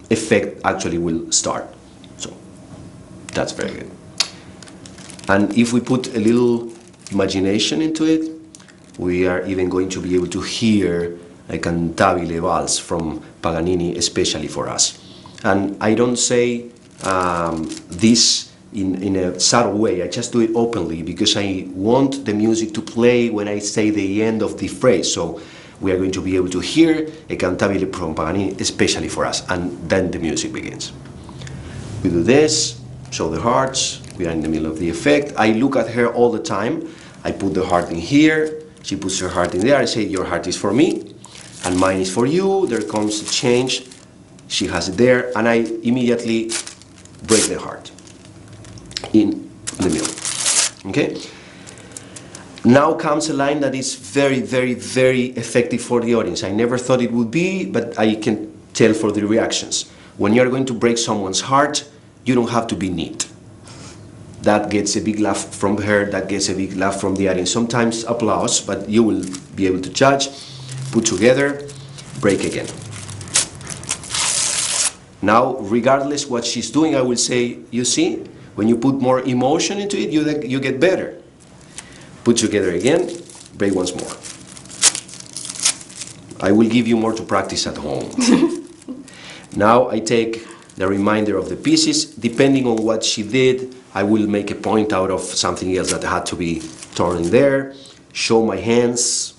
effect actually will start. So that's very good. And if we put a little imagination into it, we are even going to be able to hear a cantabile valse from Paganini, especially for us. And I don't say this in a subtle way, I just do it openly because I want the music to play when I say the end of the phrase. So we are going to be able to hear a cantabile from Paganini, especially for us, and then the music begins. We do this, show the hearts, we are in the middle of the effect. I look at her all the time, I put the heart in here, she puts her heart in there, I say your heart is for me, and mine is for you, there comes a change, she has it there, and I immediately break the heart in the middle, okay? Now comes a line that is very, very, very effective for the audience. I never thought it would be, but I can tell for the reactions. When you're going to break someone's heart, you don't have to be neat. That gets a big laugh from her, that gets a big laugh from the audience. Sometimes applause, but you will be able to judge. Put together, break again. Now, regardless what she's doing, I will say, you see, when you put more emotion into it, you get better. Put together again, break once more. I will give you more to practice at home. Now I take the remainder of the pieces. Depending on what she did, I will make a point out of something else that had to be torn in there. Show my hands.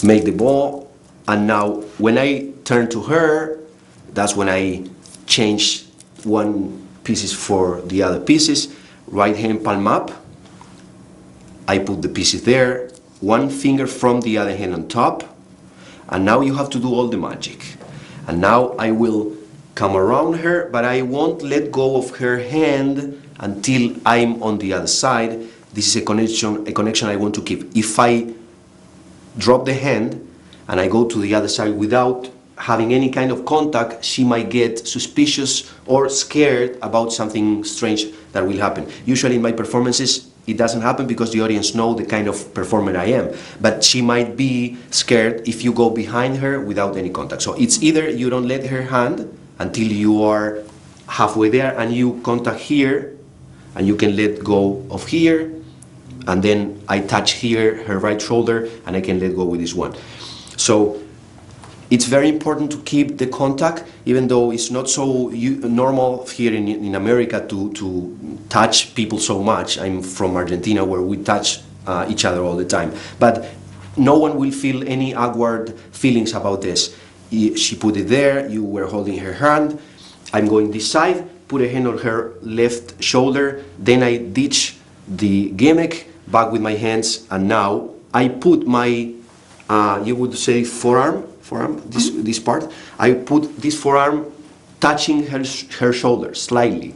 Make the ball. And now when I turn to her, that's when I change one pieces for the other pieces. Right hand palm up. I put the pieces there. One finger from the other hand on top. And now you have to do all the magic. And now I will come around her, but I won't let go of her hand until I'm on the other side. This is a connection I want to keep. If I drop the hand and I go to the other side without having any kind of contact, she might get suspicious or scared about something strange that will happen. Usually in my performances, it doesn't happen because the audience know the kind of performer I am. But she might be scared if you go behind her without any contact. So it's either you don't let her hand until you are halfway there and you contact here and you can let go of here, and then I touch here her right shoulder and I can let go with this one. So it's very important to keep the contact, even though it's not so normal here in America to touch people so much. I'm from Argentina, where we touch each other all the time. But no one will feel any awkward feelings about this. She put it there, you were holding her hand. I'm going this side, put a hand on her left shoulder, then I ditch the gimmick, back with my hands, and now I put my, you would say forearm, this part. I put this forearm touching her shoulder slightly,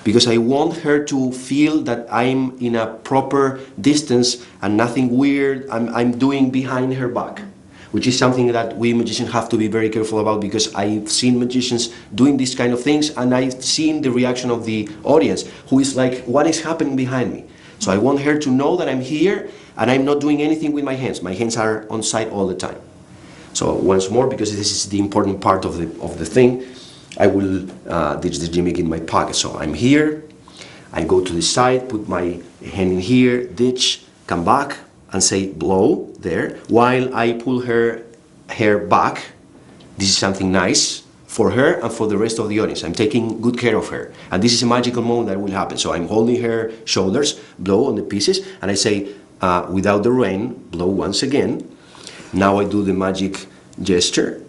because I want her to feel that I'm in a proper distance and nothing weird I'm doing behind her back, which is something that we magicians have to be very careful about, because I've seen magicians doing these kind of things and I've seen the reaction of the audience, who is like, what is happening behind me? So I want her to know that I'm here and I'm not doing anything with my hands. My hands are on side all the time. So once more, because this is the important part of the thing, I will ditch the gimmick in my pocket. So I'm here, I go to the side, put my hand in here, ditch, come back, and say blow there, while I pull her hair back. This is something nice for her and for the rest of the audience. I'm taking good care of her. And this is a magical moment that will happen. So I'm holding her shoulders, blow on the pieces, and I say, without the rain, blow once again. Now I do the magic gesture,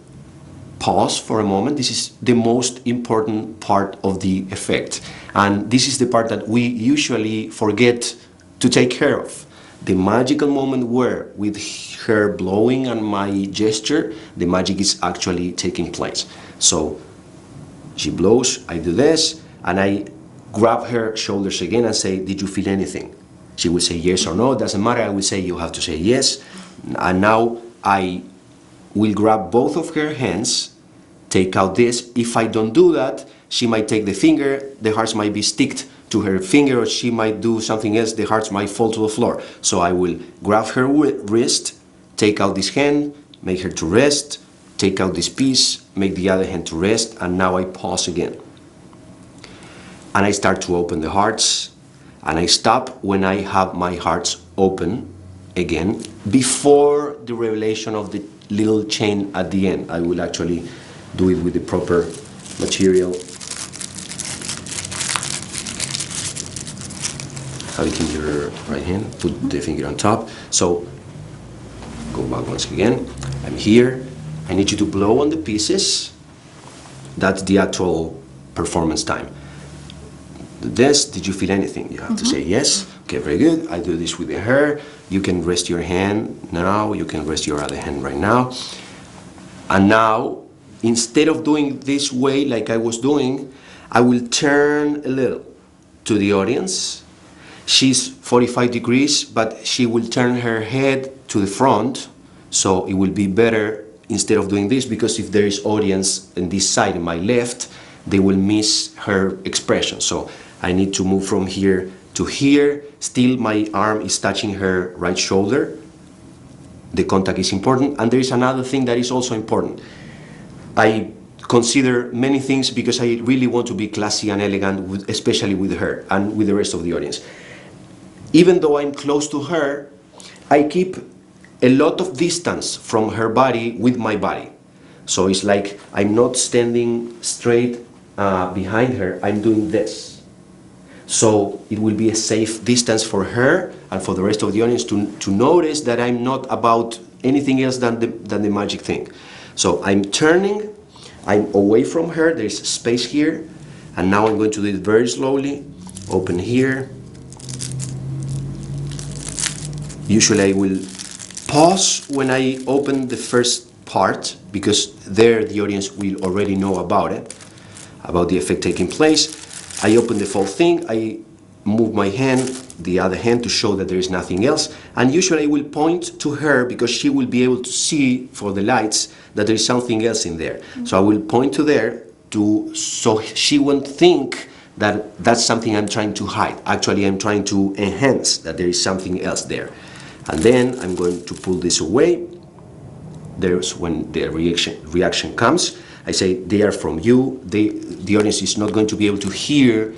pause for a moment. This is the most important part of the effect. And this is the part that we usually forget to take care of. The magical moment where, with her blowing and my gesture, the magic is actually taking place. So she blows, I do this, and I grab her shoulders again and say, did you feel anything? She will say yes or no, it doesn't matter. I will say, you have to say yes. And now I will grab both of her hands, take out this. If I don't do that, she might take the finger, the hearts might be sticked to her finger, or she might do something else, the hearts might fall to the floor. So I will grab her wrist, take out this hand, make her to rest, take out this piece, make the other hand to rest, and now I pause again. And I start to open the hearts, and I stop when I have my hearts open again, before the revelation of the little chain at the end. I will actually do it with the proper material. Have it in your right hand, put the finger on top. So, go back once again. I'm here. I need you to blow on the pieces. That's the actual performance time. This, did you feel anything? You have to say yes. Okay, very good. I do this with the hair. You can rest your hand now. You can rest your other hand right now. And now, instead of doing this way like I was doing, I will turn a little to the audience. She's 45 degrees, but she will turn her head to the front, so it will be better instead of doing this, because if there is audience on this side, in my left, they will miss her expression. So I need to move from here to here. Still my arm is touching her right shoulder. The contact is important. And there is another thing that is also important. I consider many things because I really want to be classy and elegant, especially with her and with the rest of the audience. even though I'm close to her, I keep a lot of distance from her body with my body. So it's like I'm not standing straight behind her, I'm doing this. So it will be a safe distance for her and for the rest of the audience to notice that I'm not about anything else than the magic thing. So I'm turning, I'm away from her, there's space here, and now I'm going to do it very slowly. Open here. Usually I will pause when I open the first part, because there the audience will already know about it, about the effect taking place. I open the full thing, I move my hand, the other hand, to show that there is nothing else, and usually I will point to her because she will be able to see for the lights that there is something else in there. So I will point to there so she won't think that that's something I'm trying to hide. Actually, I'm trying to enhance that there is something else there. And then I'm going to pull this away. There's when the reaction comes. I say they are from you. The audience is not going to be able to hear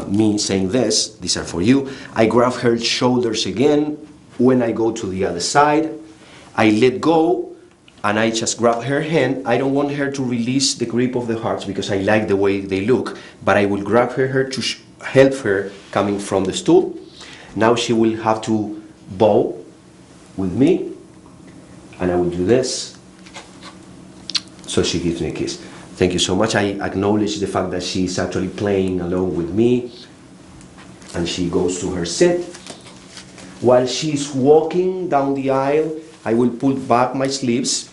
me saying this. These are for you. I grab her shoulders again. When I go to the other side, I let go and I just grab her hand. I don't want her to release the grip of the hearts because I like the way they look, but I will grab her to help her coming from the stool. Now she will have to bow with me, and I will do this, so she gives me a kiss. Thank you so much. I acknowledge the fact that she's actually playing along with me, and she goes to her seat. While she's walking down the aisle, I will pull back my sleeves,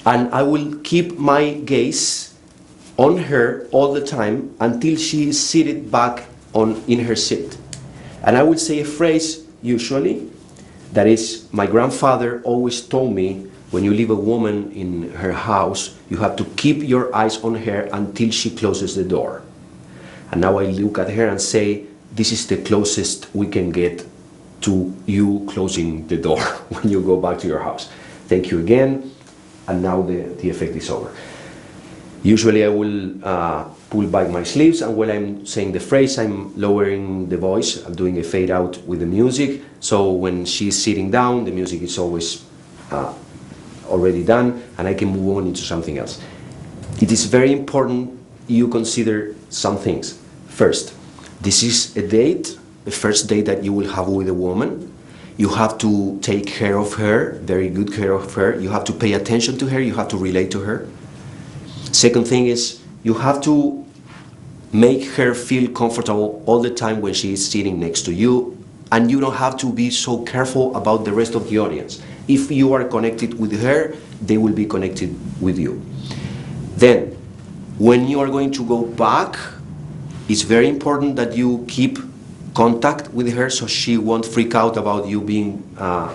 and I will keep my gaze on her all the time until she is seated back in her seat. And I will say a phrase, usually, that is, my grandfather always told me, when you leave a woman in her house, you have to keep your eyes on her until she closes the door. And now I look at her and say, this is the closest we can get to you closing the door when you go back to your house. Thank you again, and now the effect is over. Usually I will pull back my sleeves, and when I'm saying the phrase, I'm lowering the voice. I'm doing a fade out with the music, so when she's sitting down, the music is always already done, and I can move on into something else. It is very important you consider some things. First, this is a date, the first date that you will have with a woman. You have to take care of her, very good care of her. You have to pay attention to her, you have to relate to her. Second thing is, you have to make her feel comfortable all the time when she is sitting next to you, and you don't have to be so careful about the rest of the audience. If you are connected with her, they will be connected with you. Then, when you are going to go back, it's very important that you keep contact with her so she won't freak out about you being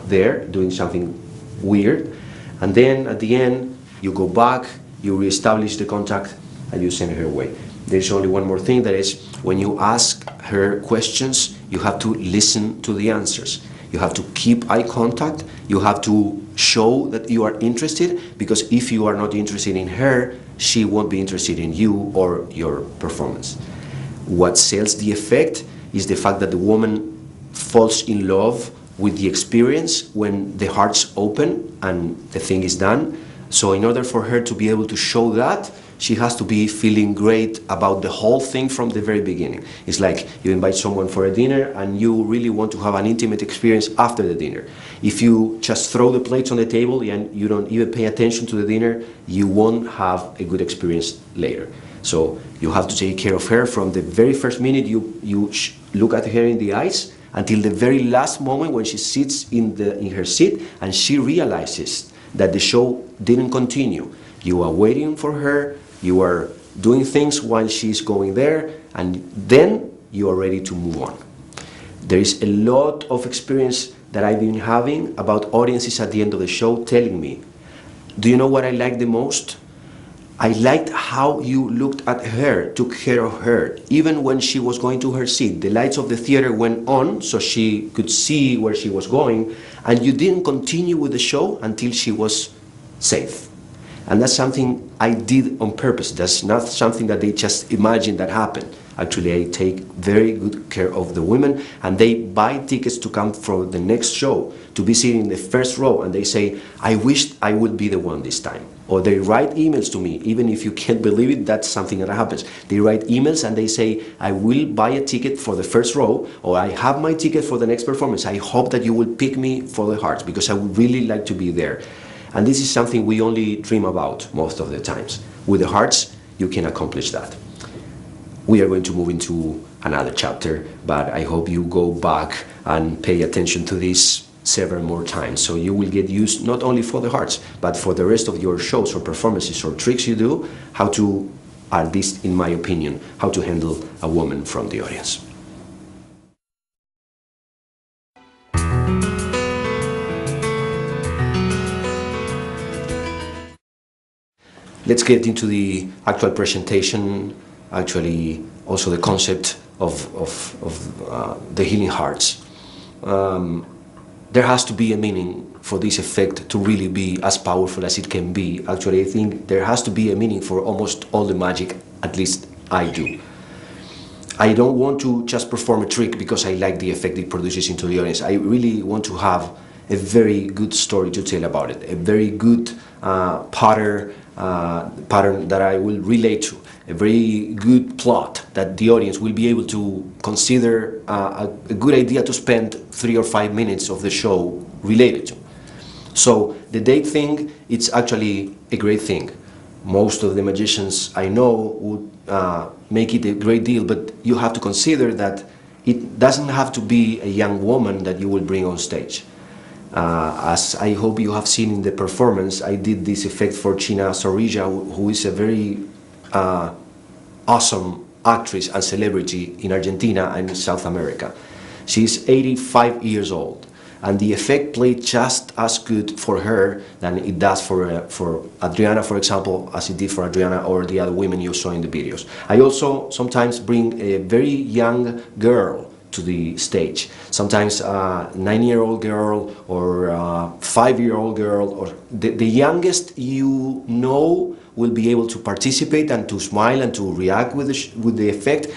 there, doing something weird. And then at the end, you go back, you reestablish the contact, and you send her away. There's only one more thing, that is, when you ask her questions, you have to listen to the answers. You have to keep eye contact, you have to show that you are interested, because if you are not interested in her, she won't be interested in you or your performance. What sells the effect is the fact that the woman falls in love with the experience when the heart's open and the thing is done. So in order for her to be able to show that, she has to be feeling great about the whole thing from the very beginning. It's like you invite someone for a dinner and you really want to have an intimate experience after the dinner. If you just throw the plates on the table and you don't even pay attention to the dinner, you won't have a good experience later. So you have to take care of her from the very first minute you look at her in the eyes until the very last moment when she sits in her seat and she realizes that the show didn't continue. You are waiting for her, you are doing things while she's going there, and then you are ready to move on. There is a lot of experience that I've been having about audiences at the end of the show telling me, do you know what I liked the most? I liked how you looked at her, took care of her, even when she was going to her seat. The lights of the theater went on so she could see where she was going, and you didn't continue with the show until she was safe. And that's something I did on purpose. That's not something that they just imagine that happened. Actually, I take very good care of the women, and they buy tickets to come for the next show, to be sitting in the first row, and they say, I wish I would be the one this time. Or they write emails to me, even if you can't believe it, that's something that happens. They write emails and they say, I will buy a ticket for the first row, or I have my ticket for the next performance. I hope that you will pick me for the Hearts, because I would really like to be there. And this is something we only dream about most of the times. With the Hearts, you can accomplish that. We are going to move into another chapter, but I hope you go back and pay attention to this several more times, so you will get used not only for the Hearts, but for the rest of your shows or performances or tricks you do, how to, at least in my opinion, how to handle a woman from the audience. Let's get into the actual presentation, actually also the concept of the healing hearts. There has to be a meaning for this effect to really be as powerful as it can be. Actually, I think there has to be a meaning for almost all the magic, at least I do. I don't want to just perform a trick because I like the effect it produces into the audience. I really want to have a very good story to tell about it, a very good pattern that I will relate to, a very good plot that the audience will be able to consider a good idea to spend 3 or 5 minutes of the show related to. So the date thing, it's actually a great thing. Most of the magicians I know would make it a great deal, but you have to consider that it doesn't have to be a young woman that you will bring on stage. As I hope you have seen in the performance, I did this effect for China Zorrilla, who is a very awesome actress and celebrity in Argentina and South America. She's 85 years old, and the effect played just as good for her than it does for Adriana, for example, as it did for Adriana or the other women you saw in the videos. I also sometimes bring a very young girl to the stage. Sometimes a 9-year-old girl or a 5-year-old girl, or the youngest you know will be able to participate and to smile and to react with the effect.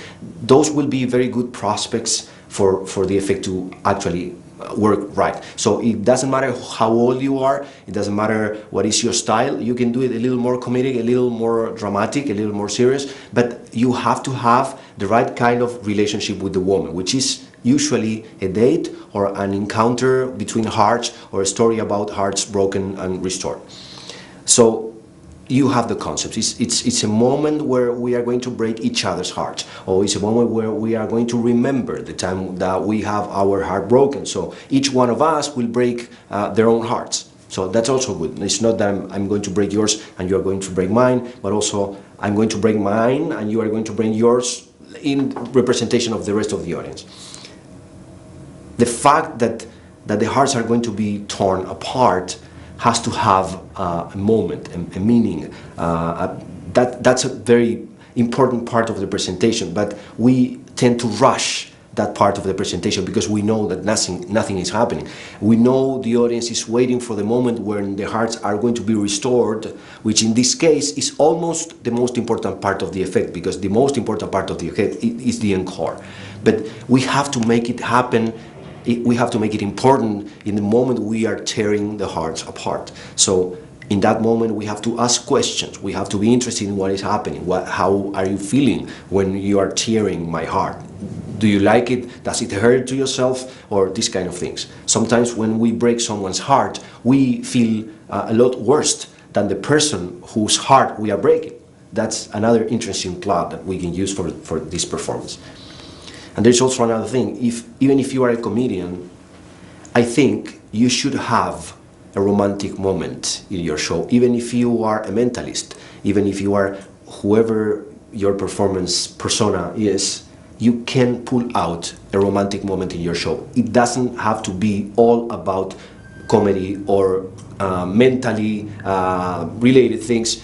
Those will be very good prospects for the effect to actually work right. So it doesn't matter how old you are, it doesn't matter what is your style, you can do it a little more comedic, a little more dramatic, a little more serious, but you have to have the right kind of relationship with the woman, which is usually a date or an encounter between hearts or a story about hearts broken and restored. So you have the concepts. It's a moment where we are going to break each other's hearts, or it's a moment where we are going to remember the time that we have our heart broken. So each one of us will break their own hearts. So that's also good. It's not that I'm going to break yours and you're going to break mine, but also I'm going to break mine and you are going to bring yours in representation of the rest of the audience. The fact that the hearts are going to be torn apart has to have a moment, a meaning. That's a very important part of the presentation, but we tend to rush that part of the presentation because we know that nothing is happening. We know the audience is waiting for the moment when the hearts are going to be restored, which in this case is almost the most important part of the effect, because the most important part of the effect is the encore. But we have to make it happen. We have to make it important in the moment we are tearing the hearts apart. So in that moment we have to ask questions. We have to be interested in what is happening. How are you feeling when you are tearing my heart? Do you like it? Does it hurt to yourself? Or these kind of things. Sometimes when we break someone's heart, we feel a lot worse than the person whose heart we are breaking. That's another interesting plot that we can use for this performance. And there's also another thing. Even if you are a comedian, I think you should have a romantic moment in your show. Even if you are a mentalist, even if you are whoever your performance persona is, you can pull out a romantic moment in your show. It doesn't have to be all about comedy or mentally related things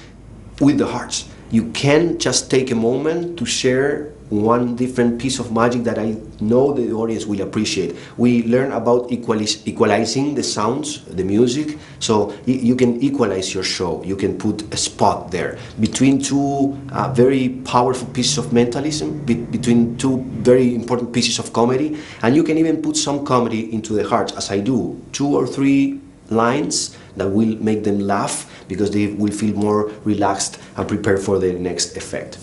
with the hearts. You can just take a moment to share one different piece of magic that I know the audience will appreciate. We learn about equalizing the sounds, the music, so you can equalize your show. You can put a spot there between two very powerful pieces of mentalism, between two very important pieces of comedy, and you can even put some comedy into the hearts, as I do, 2 or 3 lines that will make them laugh because they will feel more relaxed and prepared for the next effect.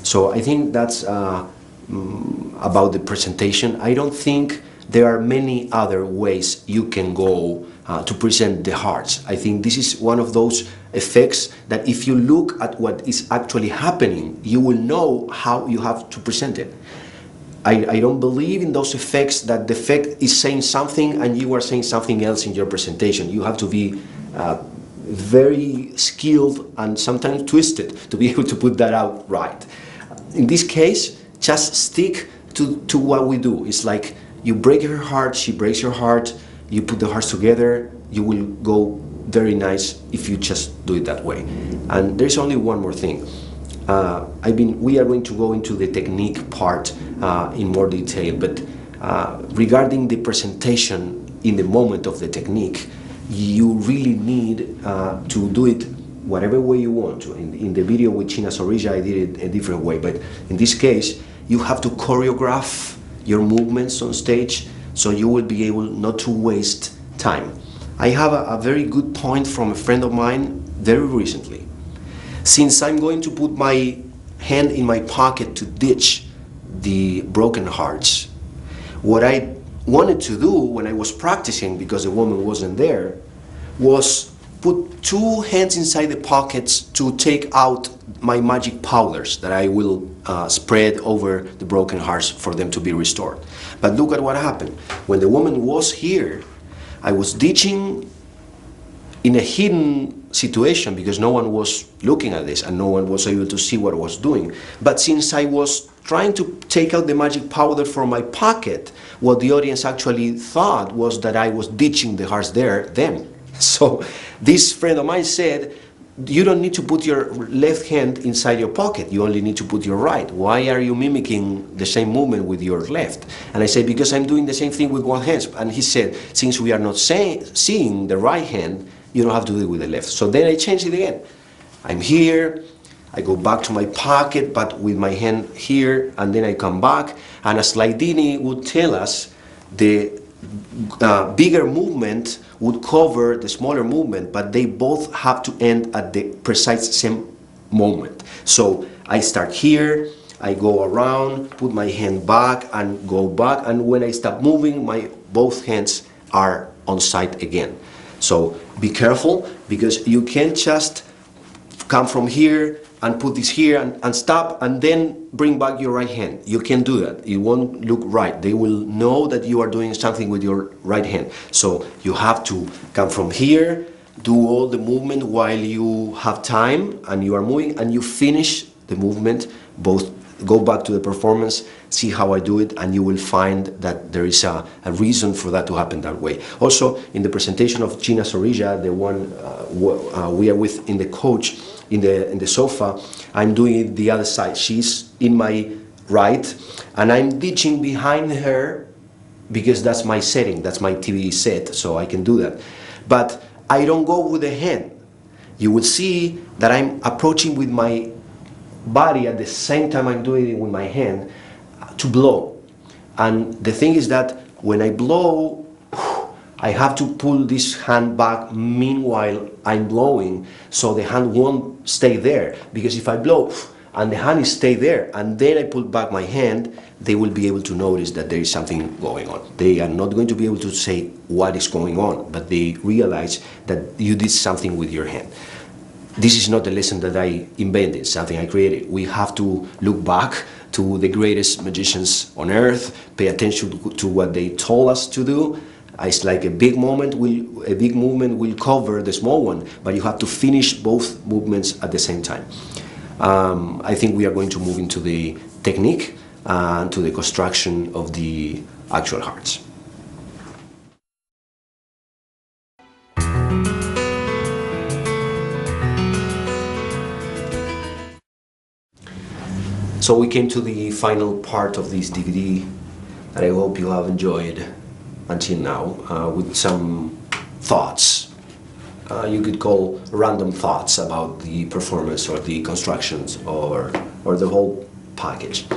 So I think that's about the presentation. I don't think there are many other ways you can go to present the hearts. I think this is one of those effects that if you look at what is actually happening, you will know how you have to present it. I don't believe in those effects that the effect is saying something and you are saying something else in your presentation. You have to be very skilled and sometimes twisted to be able to put that out right. In this case, just stick to what we do. It's like you break her heart, she breaks your heart, you put the hearts together, you will go very nice if you just do it that way. And there's only one more thing. We are going to go into the technique part in more detail, but regarding the presentation in the moment of the technique, you really need to do it whatever way you want to. In the video with China Sorija, I did it a different way, but in this case, you have to choreograph your movements on stage so you will be able not to waste time. I have a very good point from a friend of mine very recently. Since I'm going to put my hand in my pocket to ditch the broken hearts, what I wanted to do when I was practicing, because the woman wasn't there, was put 2 hands inside the pockets to take out my magic powders that I will spread over the broken hearts for them to be restored. But look at what happened. When the woman was here, I was ditching in a hidden situation because no one was looking at this and no one was able to see what I was doing. But since I was trying to take out the magic powder from my pocket, what the audience actually thought was that I was ditching the hearts them. So this friend of mine said, you don't need to put your left hand inside your pocket, you only need to put your right. Why are you mimicking the same movement with your left? And I said, because I'm doing the same thing with one hand. And he said, since we are not seeing the right hand, you don't have to do it with the left. So then I changed it again. I'm here, I go back to my pocket, but with my hand here, and then I come back. And as Slaidini would tell us, the bigger movement would cover the smaller movement, but they both have to end at the precise same moment. So I start here, I go around, put my hand back and go back, and when I stop moving, my both hands are on site again. So be careful, because you can't just come from here and put this here and stop and then bring back your right hand. You can't do that. It won't look right. They will know that you are doing something with your right hand. So you have to come from here, do all the movement while you have time and you are moving, and you finish the movement. Both go back to the performance, see how I do it, and you will find that there is a reason for that to happen that way. Also, in the presentation of Gina Sorija, the one we are with in the coach, in the sofa, I'm doing it the other side. She's in my right, and I'm ditching behind her because that's my setting, that's my TV set, so I can do that. But I don't go with the hand. You will see that I'm approaching with my body at the same time I'm doing it with my hand to blow. And the thing is that when I blow, I have to pull this hand back meanwhile I'm blowing, so the hand won't stay there. Because if I blow and the hand is stay there and then I pull back my hand, they will be able to notice that there is something going on. They are not going to be able to say what is going on, but they realize that you did something with your hand. This is not a lesson that I invented, something I created. We have to look back to the greatest magicians on earth, pay attention to what they told us to do. It's like a big movement will cover the small one, but you have to finish both movements at the same time. I think we are going to move into the technique and to the construction of the actual hearts. So we came to the final part of this DVD that I hope you have enjoyed until now, with some thoughts. You could call random thoughts about the performance or the constructions or the whole package.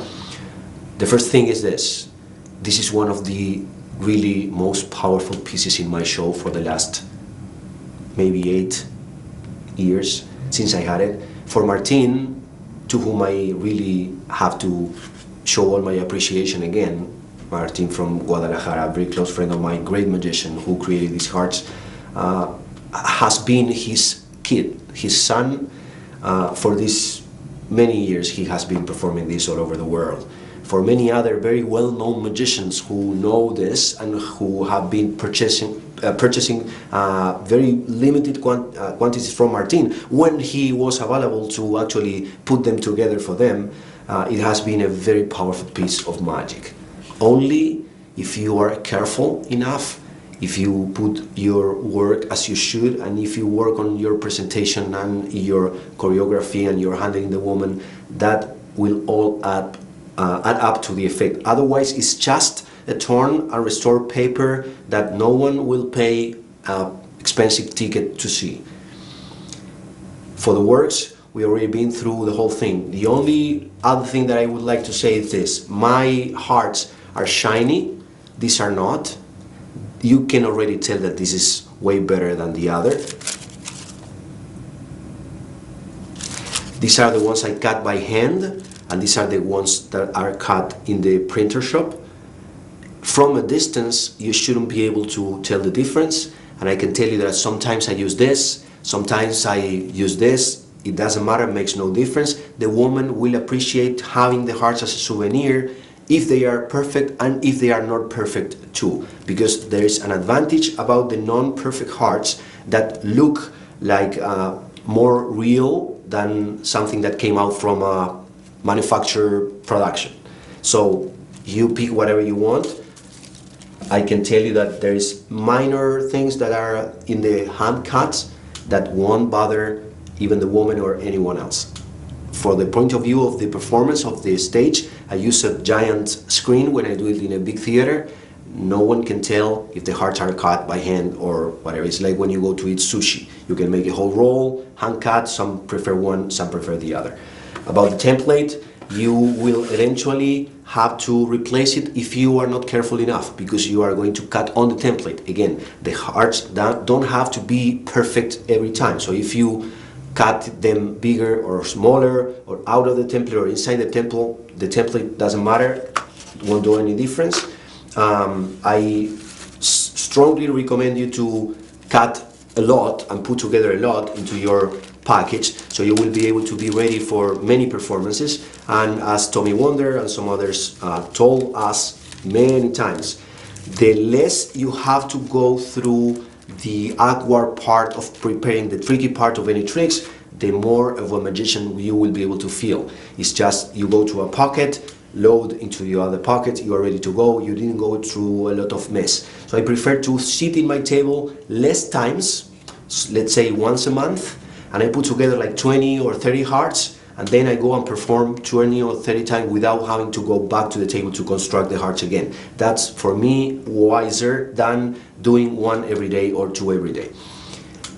The first thing is this. This is one of the really most powerful pieces in my show for the last maybe 8 years since I had it. For Martin, to whom I really have to show all my appreciation again, Martin from Guadalajara, a very close friend of mine, great magician who created these hearts, has been his kid, his son. For these many years he has been performing this all over the world. For many other very well-known magicians who know this and who have been purchasing very limited quantities from Martin when he was available to actually put them together for them, it has been a very powerful piece of magic. Only if you are careful enough, if you put your work as you should, and if you work on your presentation and your choreography and your handling the woman, that will all add up to the effect. Otherwise, it's just a torn and restored paper that no one will pay an expensive ticket to see. For the works, we already been through the whole thing. The only other thing that I would like to say is this. My hearts are shiny, these are not. You can already tell that this is way better than the other. These are the ones I cut by hand, and these are the ones that are cut in the printer shop. From a distance, you shouldn't be able to tell the difference, and I can tell you that sometimes I use this, sometimes I use this. It doesn't matter, it makes no difference. The woman will appreciate having the hearts as a souvenir if they are perfect and if they are not perfect too, because there is an advantage about the non-perfect hearts that look like more real than something that came out from a manufacturer production. So you pick whatever you want. I can tell you that there is minor things that are in the hand cuts that won't bother even the woman or anyone else. For the point of view of the performance of the stage, I use a giant screen when I do it in a big theater. No one can tell if the hearts are cut by hand or whatever. It's like when you go to eat sushi. You can make a whole roll, hand cut, some prefer one, some prefer the other. About the template, you will eventually have to replace it if you are not careful enough, because you are going to cut on the template. Again, the hearts don't have to be perfect every time. So if you cut them bigger or smaller or out of the template or inside the template doesn't matter, it won't do any difference. I strongly recommend you to cut a lot and put together a lot into your package, so you will be able to be ready for many performances. And as Tommy Wonder and some others told us many times, the less you have to go through the awkward part of preparing the tricky part of any tricks, the more of a magician you will be able to feel. It's just you go to a pocket, load into the other pocket, you are ready to go. You didn't go through a lot of mess. So I prefer to sit in my table less times, let's say once a month, and I put together like 20 or 30 hearts, and then I go and perform 20 or 30 times without having to go back to the table to construct the hearts again. That's, for me, wiser than doing one every day or two every day.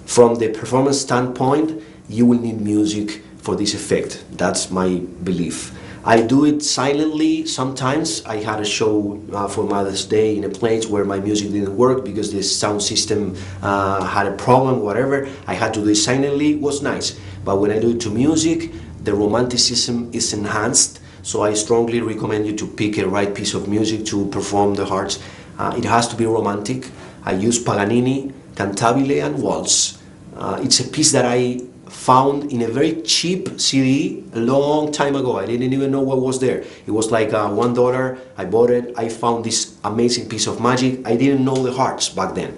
From the performance standpoint, you will need music for this effect. That's my belief. I do it silently sometimes. I had a show for Mother's Day in a place where my music didn't work because the sound system had a problem, whatever. I had to do it silently. It was nice. But when I do it to music, the romanticism is enhanced. So I strongly recommend you to pick a right piece of music to perform the hearts. It has to be romantic. I use Paganini, Cantabile and Waltz. It's a piece that I found in a very cheap CD a long time ago. I didn't even know what was there. It was like $1. I bought it. I found this amazing piece of magic. I didn't know the hearts back then.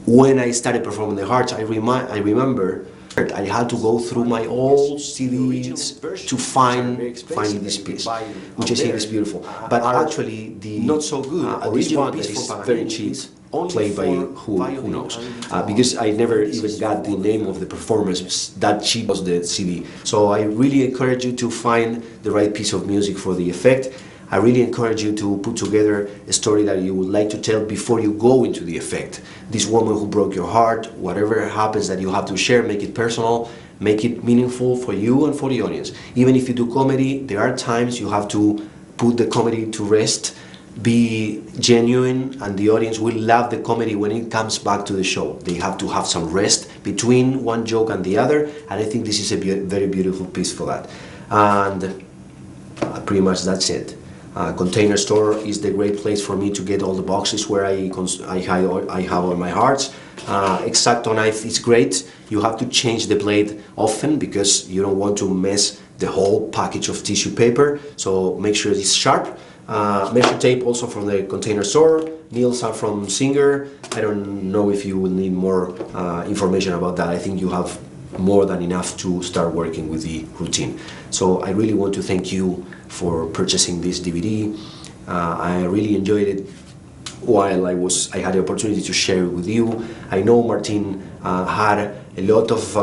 When I started performing the hearts, I remember I had to go through my old CDs to find this piece, which I think is beautiful. But actually, the not so good original piece that is very cheap played by who knows? Because I never even got the name of the performance that she was the CD. So I really encourage you to find the right piece of music for the effect. I really encourage you to put together a story that you would like to tell before you go into the effect. This woman who broke your heart, whatever happens that you have to share, make it personal, make it meaningful for you and for the audience. Even if you do comedy, there are times you have to put the comedy to rest, be genuine, and the audience will love the comedy when it comes back to the show. They have to have some rest between one joke and the other, and I think this is a very beautiful piece for that. And pretty much that's it. Container Store is the great place for me to get all the boxes where I have all my hearts. X-Acto knife is great. You have to change the blade often because you don't want to mess the whole package of tissue paper, so make sure it's sharp. Measure tape also from the Container Store. Nails are from Singer. I don't know if you will need more information about that. I think you have more than enough to start working with the routine. So I really want to thank you for purchasing this DVD. I really enjoyed it while I had the opportunity to share it with you. I know Martin had a lot of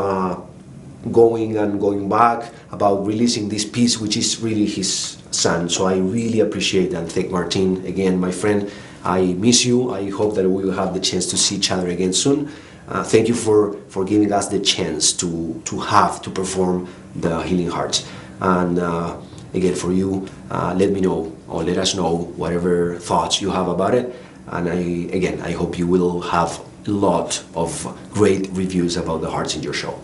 going back about releasing this piece, which is really his son. So I really appreciate and thank Martin again, my friend. I miss you. I hope that we will have the chance to see each other again soon. Thank you for giving us the chance to perform the Healing Hearts. And again, for you, let me know or let us know whatever thoughts you have about it. And I hope you will have a lot of great reviews about the hearts in your show.